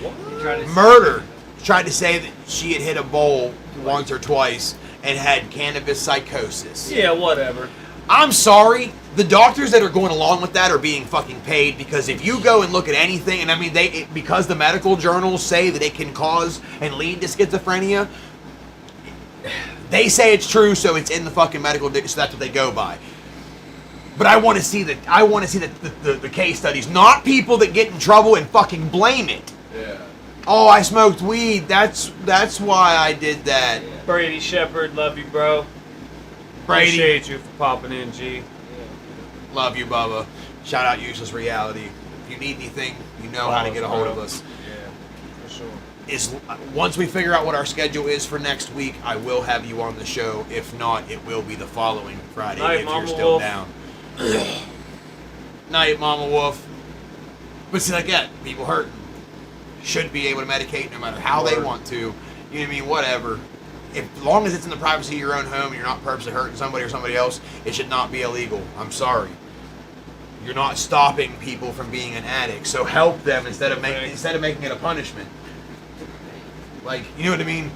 You try to Murder. Tried to say that she had hit a bowl once or twice and had cannabis psychosis. Yeah, whatever. I'm sorry. The doctors that are going along with that are being fucking paid because if you go and look at anything, and I mean, because the medical journals say that it can cause and lead to schizophrenia, they say it's true, so it's in the fucking medical, so that's what they go by. But I want to see the case studies, not people that get in trouble and fucking blame it. Yeah. Oh, I smoked weed. That's why I did that. Brady Shepard, love you, bro. Brady, Appreciate you for popping in, G. love you, Bubba. Shout out Useless Reality. If you need anything, you know how to get a hold of us. Yeah, for sure. once we figure out what our schedule is for next week, I will have you on the show. If not, it will be the following Friday Night, if Mama you're still Wolf. down. Night, Mama Wolf. But see, like that, people hurting should be able to medicate no matter how they want to. You know what I mean? Whatever. As long as it's in the privacy of your own home and you're not purposely hurting somebody or somebody else, it should not be illegal. I'm sorry. You're not stopping people from being an addict, so help them instead of making it a punishment. Like, you know what I mean?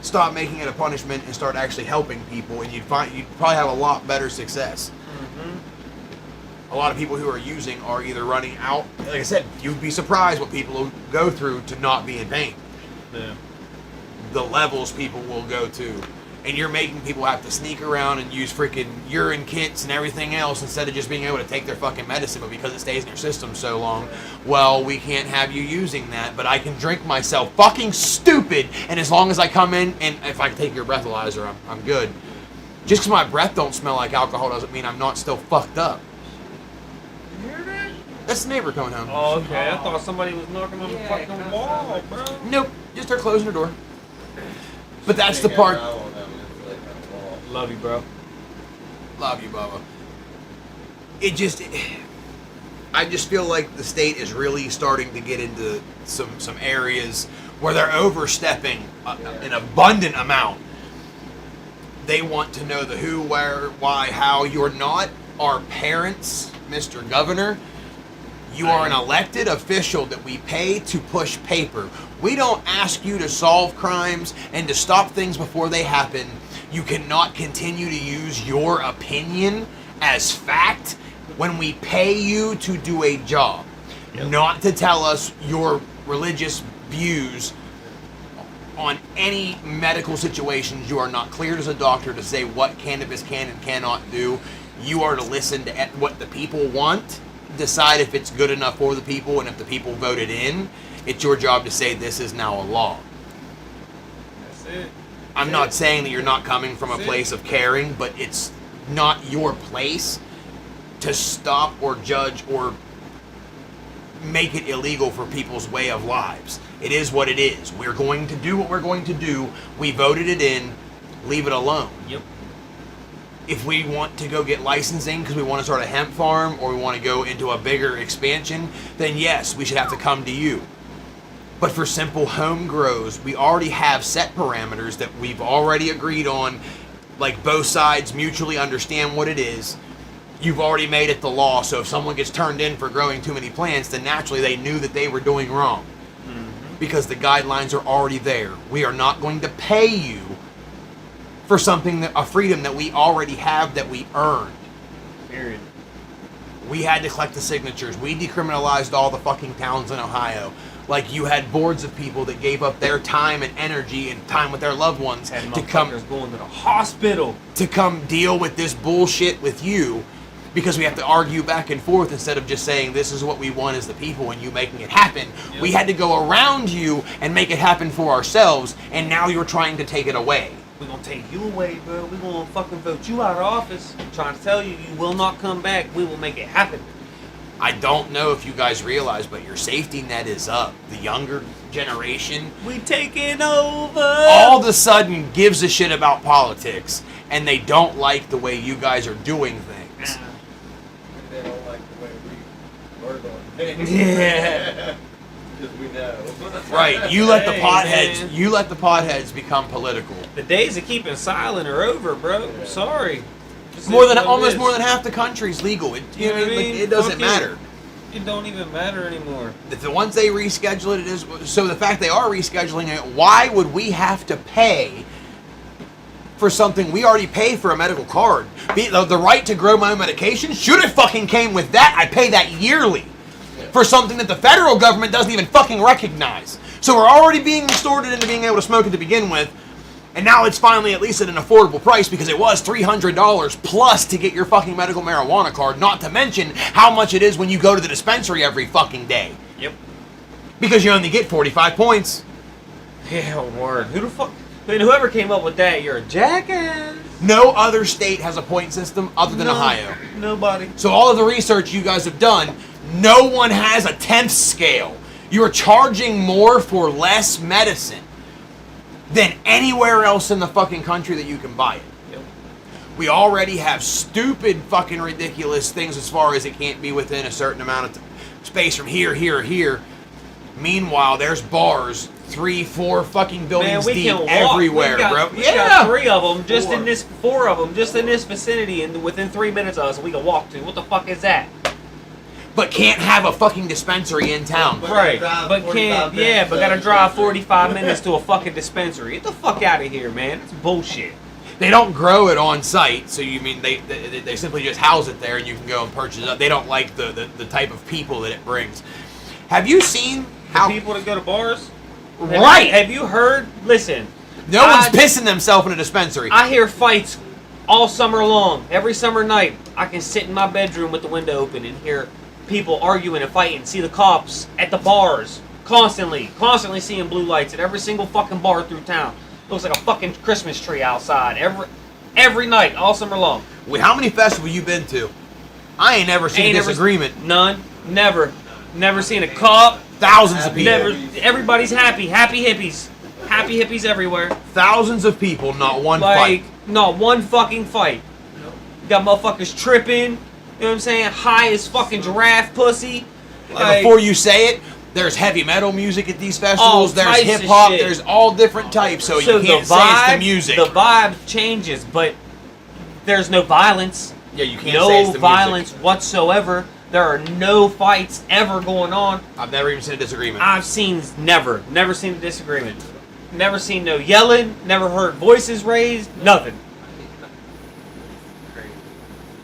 Stop making it a punishment and start actually helping people, and you'd probably have a lot better success. A lot of people who are using are either running out. Like I said, you'd be surprised what people will go through to not be in pain. Yeah. The levels people will go to. And you're making people have to sneak around and use freaking urine kits and everything else instead of just being able to take their fucking medicine. But because it stays in your system so long, well, we can't have you using that. But I can drink myself fucking stupid. And as long as I come in, and if I can take your breathalyzer, I'm good. Just because my breath don't smell like alcohol doesn't mean I'm not still fucked up. You hear that? That's the neighbor coming home. Oh, okay. I thought somebody was knocking on the fucking wall, bro. Nope, just her closing her door. But that's the part. Love you, bro. Love you, Bubba. I just feel like the state is really starting to get into some areas where they're overstepping an abundant amount. They want to know the who, where, why, how. You're not our parents, Mr. Governor. You are an elected official that we pay to push paper. We don't ask you to solve crimes and to stop things before they happen. You cannot continue to use your opinion as fact when we pay you to do a job. Not to tell us your religious views on any medical situations. You are not cleared as a doctor to say what cannabis can and cannot do. You are to listen to what the people want, decide if it's good enough for the people, and if the people voted in, it's your job to say this is now a law. That's it. I'm not saying that you're not coming from a place of caring, but it's not your place to stop or judge or make it illegal for people's way of lives. It is what it is. We're going to do what we're going to do. We voted it in. Leave it alone. Yep. If we want to go get licensing because we want to start a hemp farm or we want to go into a bigger expansion, then yes, we should have to come to you. But for simple home grows, we already have set parameters that we've already agreed on. Like both sides mutually understand what it is. You've already made it the law, so if someone gets turned in for growing too many plants, then naturally they knew that they were doing wrong. Because the guidelines are already there. We are not going to pay you for something, a freedom that we already have, that we earned. Period. We had to collect the signatures. We decriminalized all the fucking towns in Ohio. Like, you had boards of people that gave up their time and energy and time with their loved ones Had to come motherfuckers going to the hospital. to come deal with this bullshit with you, because we have to argue back and forth instead of just saying this is what we want as the people and you making it happen. Yep. We had to go around you and make it happen for ourselves, and now you're trying to take it away. We're gonna take you away, bro. We're gonna fucking vote you out of office. I'm trying to tell you, you will not come back. We will make it happen. I don't know if you guys realize, but your safety net is up. The younger generation We taking over. all of a sudden gives a shit about politics, and they don't like the way you guys are doing things. They don't like the way we work on things. Yeah. Because we know. Right, you let the Hey, potheads, man. you let the potheads become political. The days of keeping silent are over, bro. I'm sorry. This More is than what it almost is. more than half the country's legal. You know what I Like, mean? it doesn't Fuck it. matter. It don't even matter anymore. If the ones they reschedule it is so the fact they are rescheduling it, why would we have to pay for something we already pay for a medical card? The right to grow my own medication should have fucking came with that. I pay that yearly for something that the federal government doesn't even fucking recognize. So we're already being distorted into being able to smoke it to begin with. And now it's finally at least at an affordable price, because it was $300 plus to get your fucking medical marijuana card, not to mention how much it is when you go to the dispensary every fucking day. Yep. Because you only get 45 points. Yeah, word. Who the fuck? I mean, whoever came up with that, you're a jackass. No other state has a point system other than No, Ohio. Nobody. So all of the research you guys have done, no one has a 10th scale. You're charging more for less medicine than anywhere else in the fucking country that you can buy it. Yep. We already have stupid fucking ridiculous things as far as it can't be within a certain amount of space from here, here, here. Meanwhile, there's bars 3, 4 fucking buildings Man, we deep can walk. everywhere, we got, bro. We got 3 of them just in this, 4 of them just in this vicinity, and within 3 minutes of us, we can walk to. What the fuck is that? But can't have a fucking dispensary in town. Right, drive but 45 can't. minutes Yeah, but to gotta the drive dispensary. 45 minutes to a fucking dispensary. Get the fuck out of here, man. It's bullshit. They don't grow it on site, so you mean they simply just house it there and you can go and purchase it. They don't like the type of people that it brings. Have you seen how People that go to bars. right? Have you heard? Listen. No one's pissing themselves in a dispensary. I hear fights all summer long. Every summer night, I can sit in my bedroom with the window open and hear people arguing and fighting. See the cops at the bars constantly seeing blue lights at every single fucking bar through town. Looks like a fucking Christmas tree outside every night, all summer long. Wait, how many festivals you been to? I ain't never seen a disagreement. None. Never seen a cop. Thousands of people. Never. Everybody's happy. Happy hippies. Happy hippies everywhere. Thousands of people, not one Like, fight. not one fucking fight. Got motherfuckers tripping. You know what I'm saying? High as fucking giraffe pussy. And before you say it, there's heavy metal music at these festivals. There's types of hip hop. shit. There's all different types. So you can't say it's the music. The vibe changes, but there's no violence. Yeah, you can't say No it's the violence music. whatsoever. There are no fights ever going on. I've never even seen a disagreement. I've seen never seen a disagreement. Never seen no yelling. Never heard voices raised. Nothing.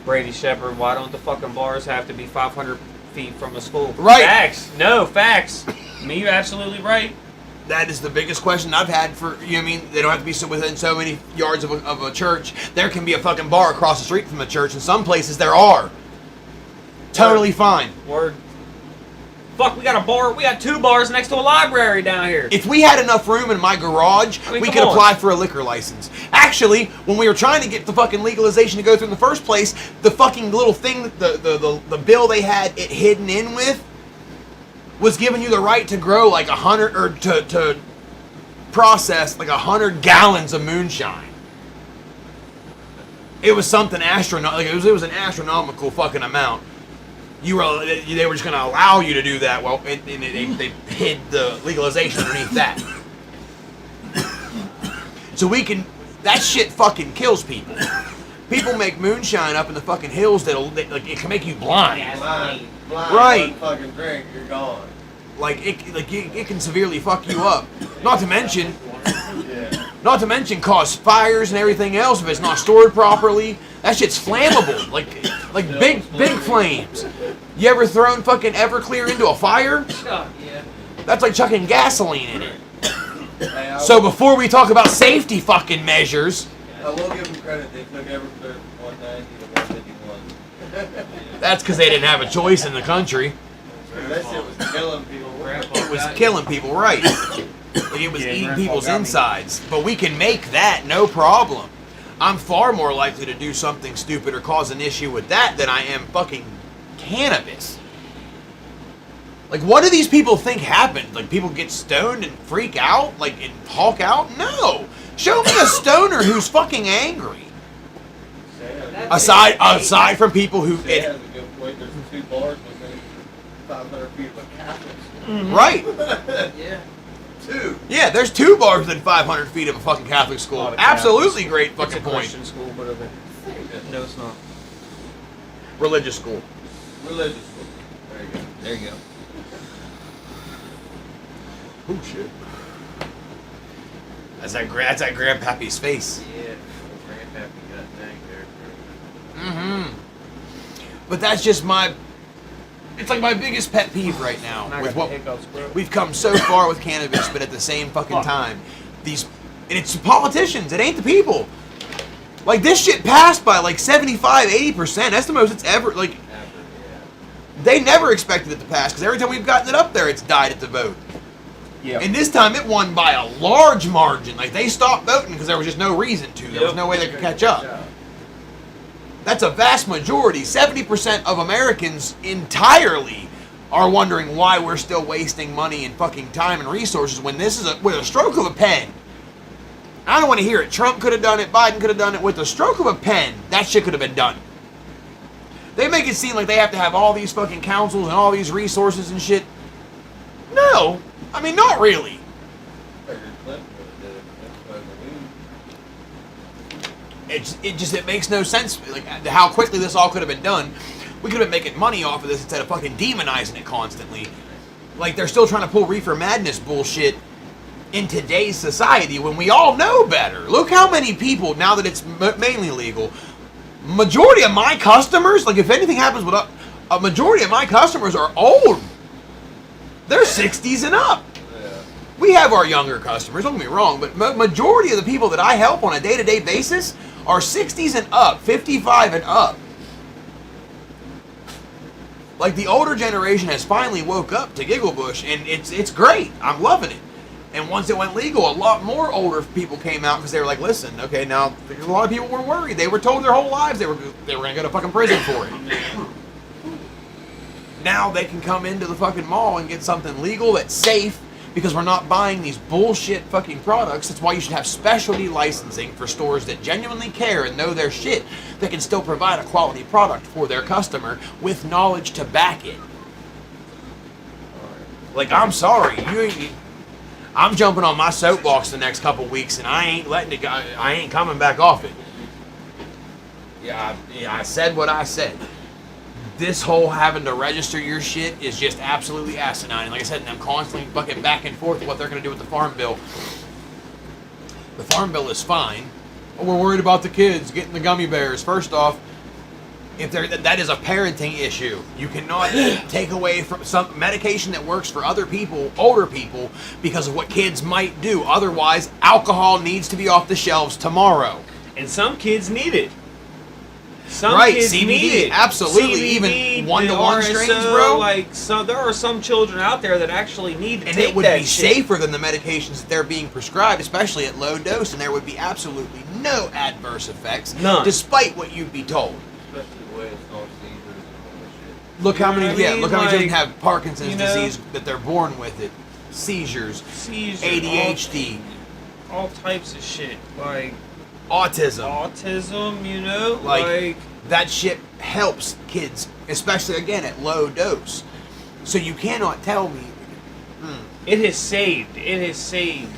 Brady Shepherd, why don't the fucking bars have to be 500 feet from a school? Right. Facts. No, facts. I mean, you're absolutely right. That is the biggest question I've had for, you know what I mean? They don't have to be within so many yards of a church. There can be a fucking bar across the street from the church. In some places there are. Totally fine. Word. Fuck, we got a bar. We got 2 bars next to a library down here. If we had enough room in my garage, I mean, we come could on. apply for a liquor license. Actually, when we were trying to get the fucking legalization to go through in the first place, the fucking little thing, the bill they had it hidden in with, was giving you the right to grow like 100, or to process like 100 gallons of moonshine. It was something astronomical. Like it was an astronomical fucking amount. They were just going to allow you to do that. Well, and they hid the legalization underneath that. So that shit fucking kills people. People make moonshine up in the fucking hills it can make you blind. Blind, Right. one fucking drink, you're gone. It can severely fuck you up. Not to mention Yeah. cause fires and everything else if it's not stored properly. That shit's flammable, like big flames. You ever thrown fucking Everclear into a fire? Oh, yeah. That's like chucking gasoline in it. Hey, So before we talk about safety fucking measures, I will give them credit. They took Everclear from 190 to 151. that's because they didn't have a choice in the country. That shit was killing people. It was killing people, right? Like it was Yeah, eating Grandpa people's got me. insides. But we can make that no problem. I'm far more likely to do something stupid or cause an issue with that than I am fucking cannabis. Like, what do these people think happened? Like, people get stoned and freak out? Like, and hulk out? No! Show me a stoner who's fucking angry. Aside from people who... Jay has a good point. There's 2 bars within 500 feet of a Catholic school. Right. Yeah. 2. Yeah, there's 2 bars within 500 feet of a fucking Catholic school. Lot of Absolutely Catholics. great It's a fucking point. Christian school, but no, it's not. Religious school. Religious school. There you go. There you go. Oh shit. That's that grandpappy's face. Yeah. Grandpappy got dang there. Mm-hmm. But that's just it's like my biggest pet peeve right now And I with got what the hiccups, bro. we've come so far with cannabis, but at the same fucking time, and it's politicians, it ain't the people. Like this shit passed by like 75-80%. That's the most it's ever, like, they never expected it to pass, because every time we've gotten it up there, it's died at the vote. Yeah. And this time it won by a large margin. Like they stopped voting because there was just no reason to. There was no way they could catch up. That's a vast majority. 70% of Americans entirely are wondering why we're still wasting money and fucking time and resources when this is with a stroke of a pen. I don't want to hear it. Trump could have done it. Biden could have done it. With a stroke of a pen, that shit could have been done. They make it seem like they have to have all these fucking councils and all these resources and shit. No. I mean, not really. Figured Clinton would have did it. It makes no sense, like, how quickly this all could have been done. We could have been making money off of this instead of fucking demonizing it constantly. Like, they're still trying to pull reefer madness bullshit in today's society when we all know better. Look how many people, now that it's mainly legal, majority of my customers, like if anything happens with a majority of my customers are old. They're 60s and up. Yeah. We have our younger customers, don't get me wrong, but majority of the people that I help on a day-to-day basis are 60s and up, 55 and up. Like, the older generation has finally woke up to Gigglebush, and it's great. I'm loving it. And once it went legal, a lot more older people came out because they were like, listen, okay, now, because a lot of people were worried. They were told their whole lives they were going to go to fucking prison for it. Now they can come into the fucking mall and get something legal that's safe because we're not buying these bullshit fucking products. That's why you should have specialty licensing for stores that genuinely care and know their shit, that can still provide a quality product for their customer with knowledge to back it. Like, I'm sorry, I'm jumping on my soapbox the next couple weeks, and I ain't letting it go. I ain't coming back off it. Yeah, I said what I said. This whole having to register your shit is just absolutely asinine. And like I said, I'm constantly fucking back and forth with what they're going to do with the Farm Bill. The Farm Bill is fine. Oh, we're worried about the kids getting the gummy bears. First off, if that is a parenting issue. You cannot take away from some medication that works for other people, older people, because of what kids might do. Otherwise, alcohol needs to be off the shelves tomorrow. And some kids need it. Some Right, kids CBD, need it. absolutely, CBD, even 1-to-1 the strains, RSO, bro. Like, so there are some children out there that actually need to And take it would that be shit. safer than the medications that they're being prescribed, especially at low dose, and there would be absolutely no adverse effects, None. despite what you'd be told. Especially the way it's called seizures and all that shit. Look how You know many, what I mean? look how many children Like, have Parkinson's you know, disease that they're born with it, seizures, Seizure, ADHD, all types of shit. Like, autism. autism, you know? Like, that shit helps kids, especially again at low dose. So you cannot tell me. it has saved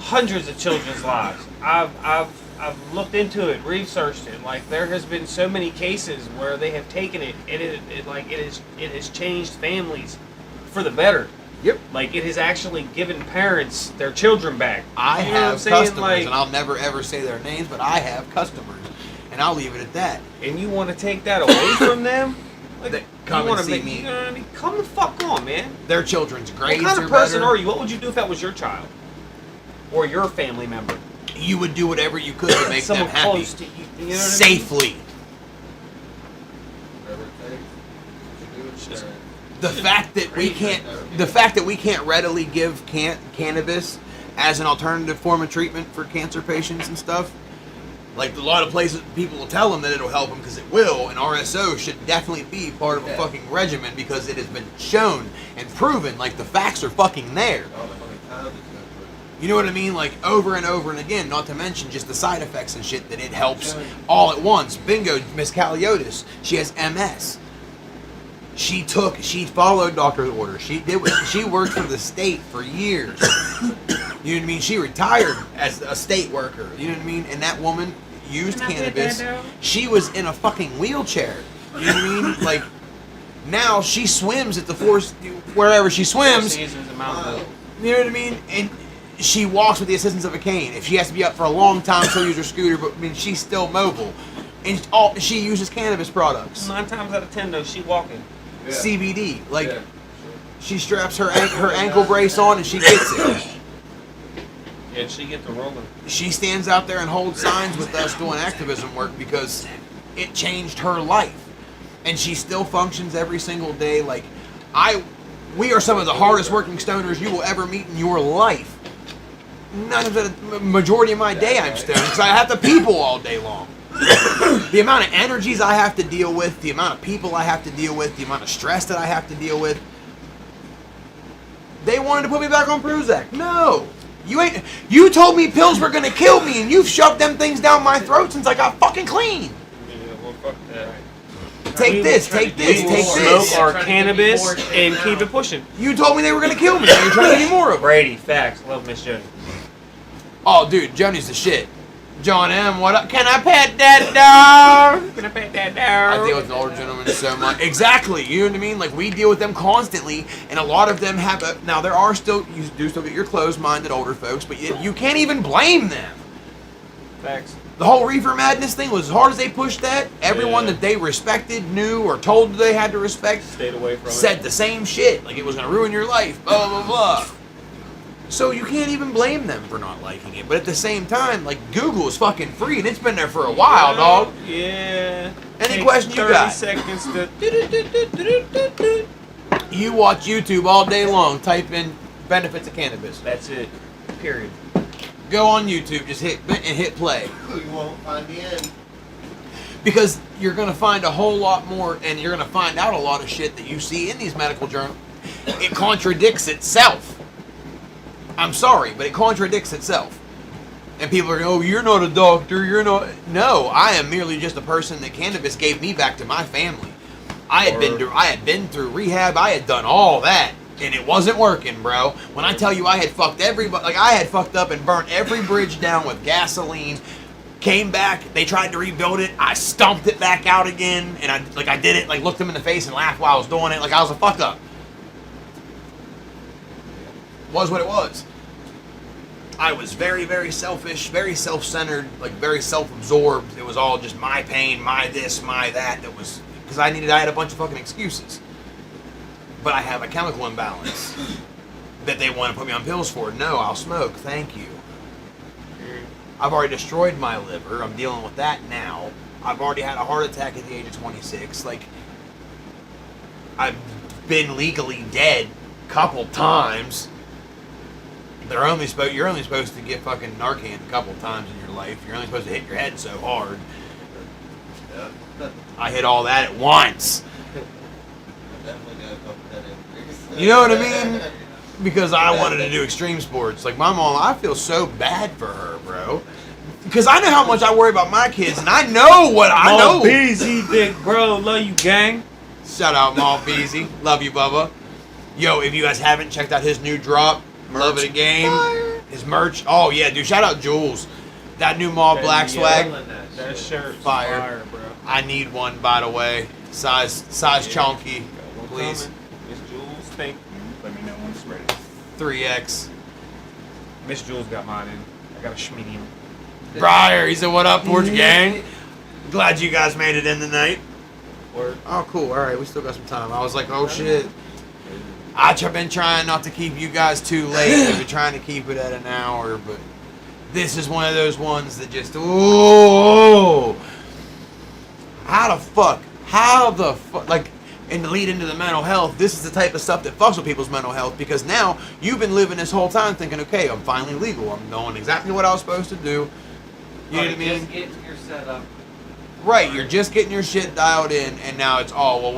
hundreds of children's lives. I've looked into it, researched it. Like, there has been so many cases where they have taken it, and it has changed families for the better. Yep. Like, it has actually given parents their children back. I You know what I'm have saying? customers, Like, and I'll never ever say their names, but I have customers, and I'll leave it at that. and you want to take that away from them? Like, They you come wanna and see make, me. You know what I mean? Come the fuck on, man. Their children's grades What kind of are person better. are you? What would you do if that was your child? Or your family member? You would do whatever you could to make Someone them happy, close to you. You know what I mean? safely. Whatever it takes. You do it, Just- sure. The fact that we can't readily give cannabis as an alternative form of treatment for cancer patients and stuff. Like, a lot of places, people will tell them that it'll help them because it will, and RSO should definitely be part of a Yeah. fucking regimen because it has been shown and proven, like, the facts are fucking there. All the fucking time it's gonna put. You know what I mean? Like, over and over and again, not to mention just the side effects and shit that it helps all at once. Bingo, Miss Caliotis, she has MS. She followed doctor's orders. She worked for the state for years. You know what I mean? She retired as a state worker. You know what I mean? And that woman used cannabis. She was in a fucking wheelchair. You know what I mean? Like, now she swims at the force wherever she Four swims. Seasons in Mount Hope. You know what I mean? And she walks with the assistance of a cane. If she has to be up for a long time, she'll use her scooter, but I mean, she's still mobile. And she uses cannabis products. 9 times out of 10, though, she walking. Yeah. CBD. Like, Yeah, sure. she straps her ankle brace on and she gets it. Yeah, she get the rolling. She stands out there and holds signs with us doing activism work because it changed her life. And she still functions every single day. Like, we are some of the hardest working stoners you will ever meet in your life. None of the majority of my day I'm stoned because I have to people all day long. the amount of energies I have to deal with, the amount of people I have to deal with, the amount of stress that I have to deal with. They wanted to put me back on Prozac. No. You told me pills were gonna kill me, and you've shoved them things down my throat since I got fucking clean. Yeah, well, fuck that. Take this, take this, We will take smoke this. our Trying to cannabis get me more and shit keep now. it pushing. You told me they were gonna kill me, and you're trying to give me more of it. Brady, facts. Love Miss Jody. Oh, dude, Joni's the shit. John M, what up? Can I pet that dog? Can I pet that I down? deal with an older gentleman so much. Exactly, you know what I mean? Like, we deal with them constantly, and a lot of them have a... Now, there are still... You do still get your closed-minded older folks, but you can't even blame them. Facts. The whole reefer madness thing was as hard as they pushed that. Everyone Yeah. that they respected, knew, or told they had to respect Stayed away from said it. the same shit. Like, it was going to ruin your life, blah, blah, blah. So you can't even blame them for not liking it. But at the same time, like, Google is fucking free, and it's been there for a while, dog. Yeah. Any Takes question you 30 got? seconds to... You watch YouTube all day long, type in benefits of cannabis. That's it. Period. Go on YouTube, just hit play. You won't find the end. Because you're going to find a whole lot more, and you're going to find out a lot of shit that you see in these medical journals. It contradicts itself. I'm sorry, but it contradicts itself. And people are going, oh, you're not a doctor, you're not... No, I am merely just a person that cannabis gave me back to my family. I had been through rehab, I had done all that, and it wasn't working, bro. When I tell you I had fucked everybody... Like, I had fucked up and burnt every bridge down with gasoline. Came back, they tried to rebuild it, I stomped it back out again, and I did it, like, looked them in the face and laughed while I was doing it, like I was a fuck up. Was what it was. I was very, very selfish, very self-centered, like very self-absorbed. It was all just my pain, my this, my that. That was because I had a bunch of fucking excuses. But I have a chemical imbalance that they want to put me on pills for. No, I'll smoke. Thank you. I've already destroyed my liver. I'm dealing with that now. I've already had a heart attack at the age of 26. Like, I've been legally dead a couple times. You're only supposed to get fucking Narcan a couple times in your life. You're only supposed to hit your head so hard. I hit all that at once. Definitely got a couple head injuries. You know what I mean? Because I wanted to do extreme sports. Like, my mom, I feel so bad for her, bro. Because I know how much I worry about my kids, and I know what I know. Beezy, big bro. Love you, gang. Shout out Maul Beezy. Love you, Bubba. Yo, if you guys haven't checked out his new drop, love it a game. Fire. His merch. Oh, yeah, dude. Shout out Jules. That new Maul Black swag. That shirt Fire. fire, bro. I need one, by the way. Size chunky, Got one please. coming. Miss Jules, thank you. Let me know when it's ready. 3X. Miss Jules got mine in. I got a schmedium. Briar, he said, what up, Porch Gang? Glad you guys made it in tonight. Word. Oh, cool. All right, we still got some time. I was like, oh, shit. I've been trying not to keep you guys too late. I've been trying to keep it at an hour, but this is one of those ones that just, oh, how the fuck, like, and to lead into the mental health, this is the type of stuff that fucks with people's mental health, because now you've been living this whole time thinking, okay, I'm finally legal. I'm doing exactly what I was supposed to do. You know what I mean? Just getting your setup. Right, you're just getting your shit dialed in, and now it's well,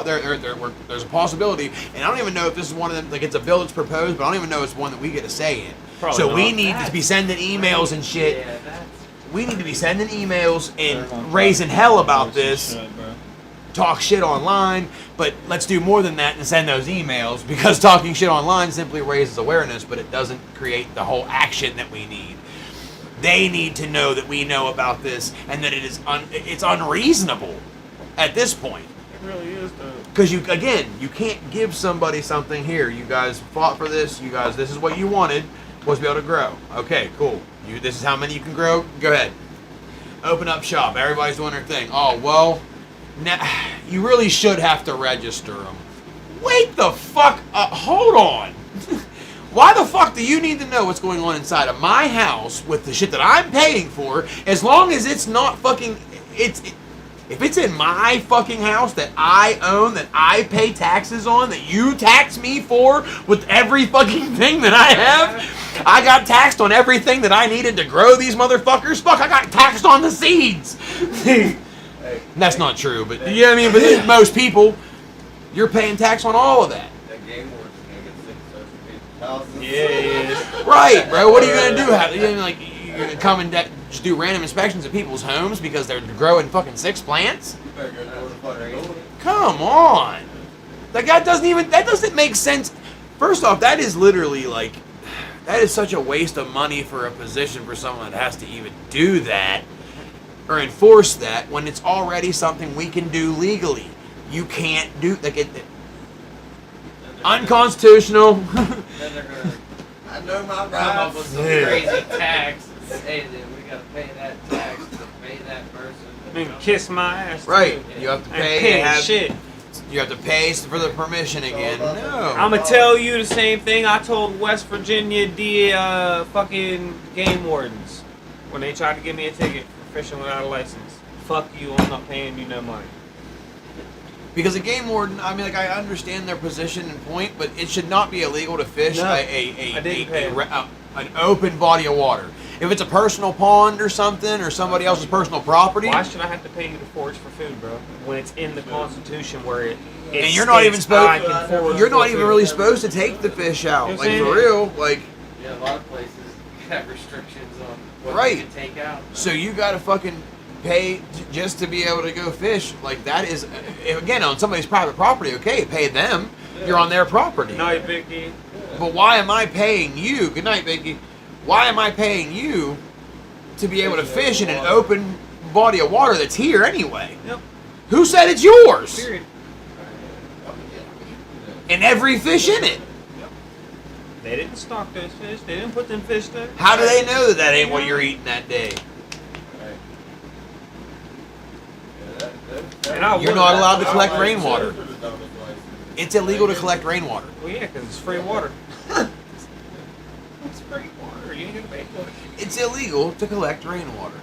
there's a possibility, and I don't even know if this is one of them. Like, it's a bill that's proposed, but I don't even know if it's one that we get a say in. Probably So we not. need to be sending emails and shit. Yeah, that's. We need to be sending emails and raising hell about this. Talk shit online, but let's do more than that and send those emails, because talking shit online simply raises awareness, but it doesn't create the whole action that we need. They need to know that we know about this and that it's unreasonable at this point. It really is, though. Because you can't give somebody something here. You guys fought for this. You guys, this is what you wanted, was to be able to grow. Okay, cool. This is how many you can grow. Go ahead. Open up shop. Everybody's doing their thing. Oh, well, now, you really should have to register them. Wait the fuck up. Hold on. Why the fuck do you need to know what's going on inside of my house with the shit that I'm paying for, as long as it's not fucking... If it's in my fucking house that I own, that I pay taxes on, that you tax me for with every fucking thing that I have, I got taxed on everything that I needed to grow these motherfuckers. Fuck, I got taxed on the seeds. Hey, That's not true, but you know what I mean? But most people, you're paying tax on all of that. that game warden's gonna get sick of social people's houses. Yeah, he is. Right, bro. What are you gonna do? You know, like you're gonna come and just do random inspections at people's homes because they're growing fucking 6 plants? You better go door to fucking door. Come on. Like that doesn't make sense. First off, that is literally like that is such a waste of money for a position for someone that has to even do that or enforce that when it's already something we can do legally. You can't do like it unconstitutional. Then they're gonna I know my come up with rights. some Yeah. crazy tax and say, hey, then we gotta pay that tax to pay that person. I mean, kiss my ass. Right. Too. You have to I ain't pay paying to have shit. you have to pay for the permission again. No. I'm gonna tell you the same thing I told West Virginia fucking game wardens when they tried to give me a ticket for fishing without a license. Fuck you, I'm not paying you no money. Because a game warden, I mean, like I understand their position and point, but it should not be illegal to fish No, I didn't pay. an open body of water. If it's a personal pond or something, or somebody else's personal property, Why should I have to pay you to forage for food, bro? When it's in the Constitution where it and you're not even states I supposed, can forage you're not for even food. really supposed to take the fish out, You know what like I'm for saying? real, like. Yeah, a lot of places have restrictions on what Right. you can take out. So you gotta fucking pay just to be able to go fish. Like that is, again, on somebody's private property. Okay, pay them. You're on their property. Night, Vicky. But why am I paying you? Good night, Vicky. Why am I paying you to be able to fish in an open body of water that's here anyway? Yep. Who said it's yours? Period. And every fish in it. They didn't stock those fish. They didn't put them fish there. How do they know that that ain't what you're eating that day? And I You're would- not allowed to collect rainwater. It's illegal to collect rainwater. Well, yeah, because it's free water. It's free water. You ain't gonna pay for it. It's illegal to collect rainwater.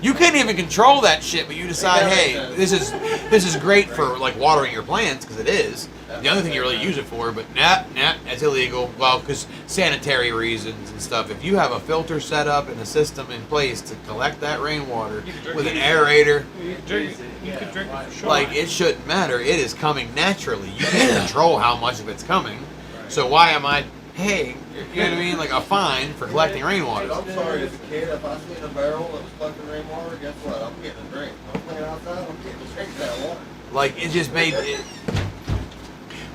You can't even control that shit, but you decide, hey, this is great for like watering your plants because it is. The other thing you really use it for, but nah, that's illegal. Well, because sanitary reasons and stuff. If you have a filter set up and a system in place to collect that rainwater You can drink with an it. aerator, You can drink it. You can drink it for sure. like it shouldn't matter. It is coming naturally. You can't control how much of it's coming. So why am I paying? You know what I mean? Like a fine for collecting rainwater. I'm sorry, as a kid, if I seen a barrel that was collecting rainwater, guess what? I'm getting a drink. I'm playing outside, I'm getting a drink of that water. Like it just made it.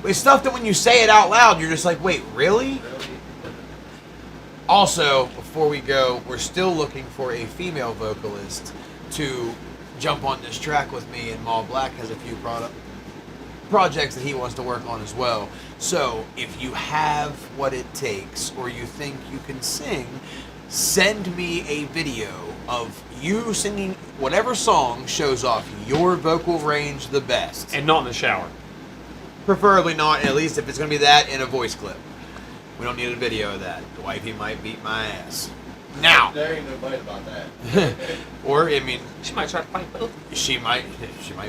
It's stuff that when you say it out loud, you're just like, wait, really? Also, before we go, we're still looking for a female vocalist to jump on this track with me, and Maul Black has a few projects that he wants to work on as well. So, if you have what it takes, or you think you can sing, send me a video of you singing whatever song shows off your vocal range the best. and not in the shower. Preferably not, at least if it's going to be that in a voice clip. We don't need a video of that. The wifey might beat my ass. Now! There ain't no bite about that. Or, I mean, She might try to fight both. she might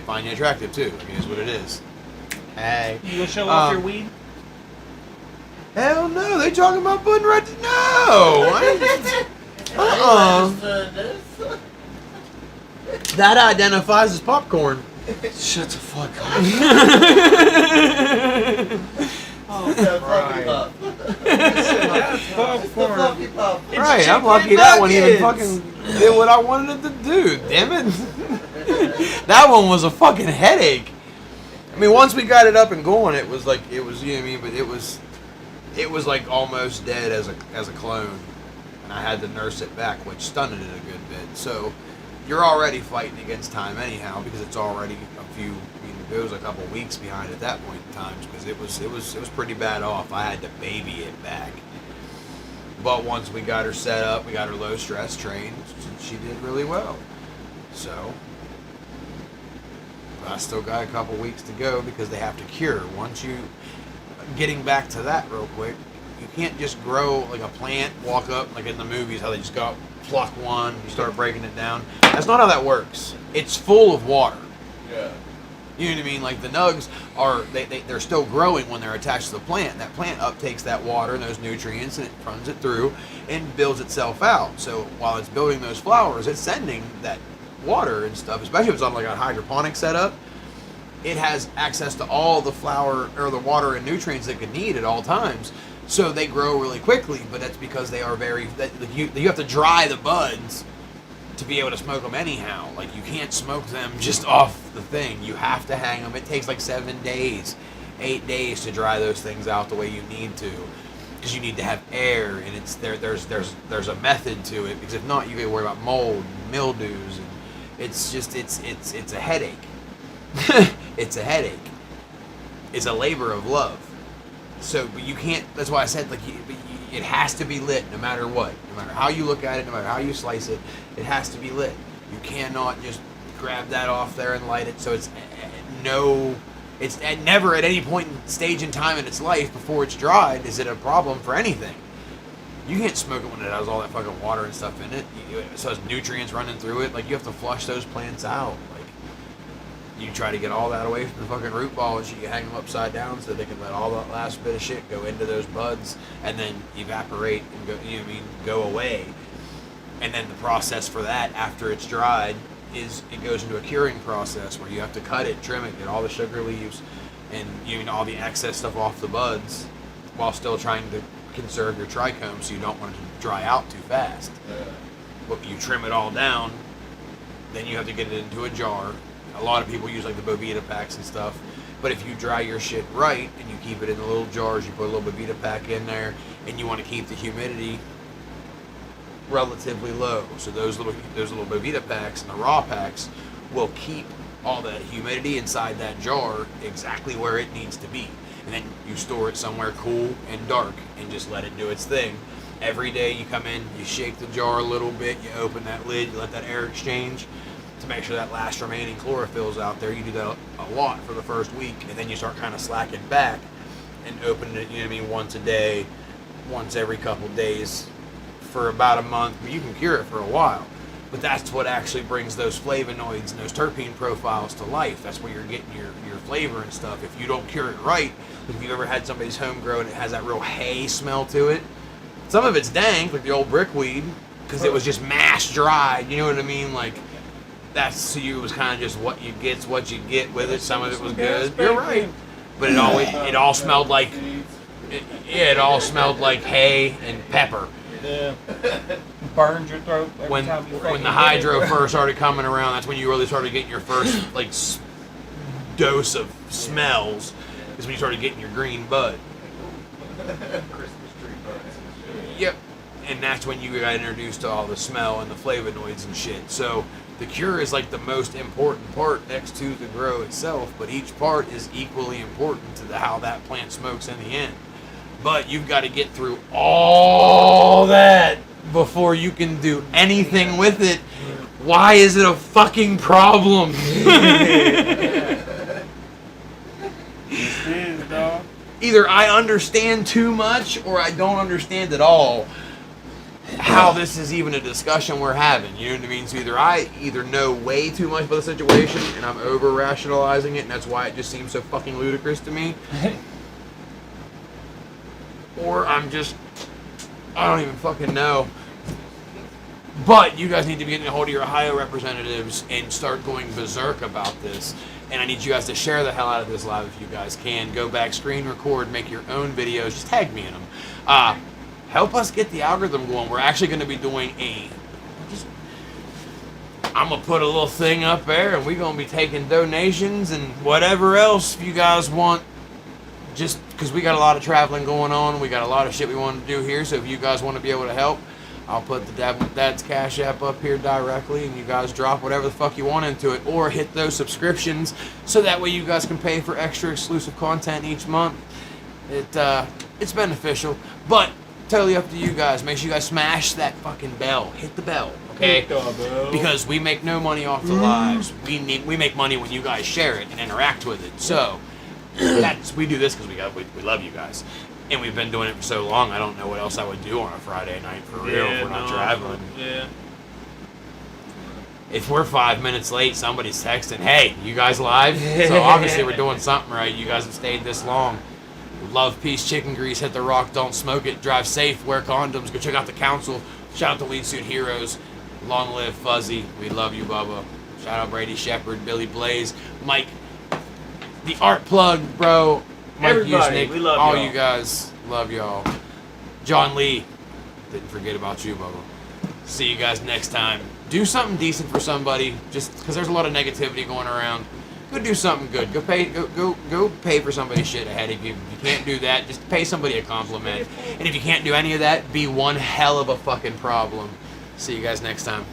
find you attractive too. I mean, it's what it is. Hey. You gonna show off Um, your weed? Hell no, they talking about putting right to... No! That identifies as popcorn. Shut the fuck up. Right, I'm lucky that one even fucking did what I wanted it to do. Damn it. That one was a fucking headache. I mean, once we got it up and going, it was like, you know what I mean, but it was like almost dead as a clone. And I had to nurse it back, which stunted it a good bit. So you're already fighting against time anyhow, because it's already it was a couple weeks behind at that point in time, because it was pretty bad off. I had to baby it back. But once we got her set up, we got her low stress trained, she did really well. So I still got a couple weeks to go because they have to cure. Getting back to that real quick, you can't just grow like a plant, walk up like in the movies how they just go pluck one, you start breaking it down. That's not how that works. It's full of water. Yeah. You know what I mean? Like the nugs they're still growing when they're attached to the plant. That plant uptakes that water and those nutrients and it runs it through and builds itself out. So while it's building those flowers, it's sending that water and stuff, especially if it's on like a hydroponic setup. It has access to all the flower or the water and nutrients it could need at all times. So they grow really quickly, but that's because they are you have to dry the buds to be able to smoke them anyhow. Like you can't smoke them just off the thing. You have to hang them. It takes like 7 days, 8 days to dry those things out the way you need to, because you need to have air and it's there's a method to it. Because if not, you get worried about mold, and mildews, and it's a headache. It's a headache. It's a labor of love. So, but you can't. That's why I said it has to be lit no matter what. No matter how you look at it, no matter how you slice it, it has to be lit. You cannot just grab that off there and light it. So it's never at any point in stage in time in its life before it's dried is it a problem for anything. You can't smoke it when it has all that fucking water and stuff in it. So it has nutrients running through it. Like you have to flush those plants out. You try to get all that away from the fucking root balls. You hang them upside down so they can let all that last bit of shit go into those buds and then evaporate and go. You know what I mean? Go away. And then the process for that after it's dried is it goes into a curing process where you have to cut it, trim it, get all the sugar leaves and all the excess stuff off the buds, while still trying to conserve your trichome so you don't want it to dry out too fast. But you trim it all down, then you have to get it into a jar. A lot of people use like the Bovita packs and stuff, but if you dry your shit right and you keep it in the little jars, you put a little Bovita pack in there, and you want to keep the humidity relatively low. So those little Bovita packs and the raw packs will keep all the humidity inside that jar exactly where it needs to be, and then you store it somewhere cool and dark and just let it do its thing. Every day you come in, you shake the jar a little bit, you open that lid, you let that air exchange to make sure that last remaining chlorophyll's out there. You do that a lot for the first week, and then you start kind of slacking back and opening it, once a day, once every couple days for about a month. You can cure it for a while, but that's what actually brings those flavonoids and those terpene profiles to life. That's where you're getting your flavor and stuff. If you don't cure it right, if you've ever had somebody's homegrown and it has that real hay smell to it, some of it's dank, like the old brickweed, because it was just mass dried, you know what I mean? Like, that's to you, it was kind of just what you get with it. Some of it was good. You're right, but it all smelled like it all smelled like hay and pepper. Yeah. Burned your throat every time you when the hydro first started coming around. That's when you really started getting your first dose of smells. Is when you started getting your green bud. Christmas tree buds. Yep, and that's when you got introduced to all the smell and the flavonoids and shit. So the cure is like the most important part next to the grow itself, but each part is equally important to how that plant smokes in the end. But you've got to get through all that before you can do anything with it. Why is it a fucking problem? Either I understand too much or I don't understand at all how this is even a discussion we're having. You know what I mean? So I either know way too much about the situation and I'm over rationalizing it, and that's why it just seems so fucking ludicrous to me. Or I don't even fucking know. But you guys need to be getting a hold of your Ohio representatives and start going berserk about this. And I need you guys to share the hell out of this live if you guys can. Go back, screen record, make your own videos. Just tag me in them. Help us get the algorithm going. We're actually going to be doing I'm going to put a little thing up there, and we're going to be taking donations and whatever else you guys want. Just because we got a lot of traveling going on. We got a lot of shit we want to do here. So if you guys want to be able to help, I'll put the Dad's Cash App up here directly, and you guys drop whatever the fuck you want into it, or hit those subscriptions so that way you guys can pay for extra exclusive content each month. It's beneficial, but totally up to you guys. Make sure you guys smash that fucking bell. Hit the bell, okay? Because we make no money off the lives. We make money when you guys share it and interact with it. So we do this because we love you guys. And we've been doing it for so long, I don't know what else I would do on a Friday night for real if we're not traveling. Yeah. If we're 5 minutes late, somebody's texting, "Hey, you guys live?" So obviously we're doing something right. You guys have stayed this long. Love, peace, chicken grease. Hit the rock. Don't smoke it. Drive safe. Wear condoms. Go check out the council. Shout out to Lead Suit Heroes. Long live Fuzzy. We love you, Bubba. Shout out Brady Shepard, Billy Blaze, Mike, the art plug, bro. Mike Everybody, Usnick, we love all y'all. you guys. Love y'all. John Lee. Didn't forget about you, Bubba. See you guys next time. Do something decent for somebody, just because there's a lot of negativity going around. Go do something good. Go pay for somebody's shit ahead of you. If you can't do that, just pay somebody a compliment. And if you can't do any of that, be one hell of a fucking problem. See you guys next time.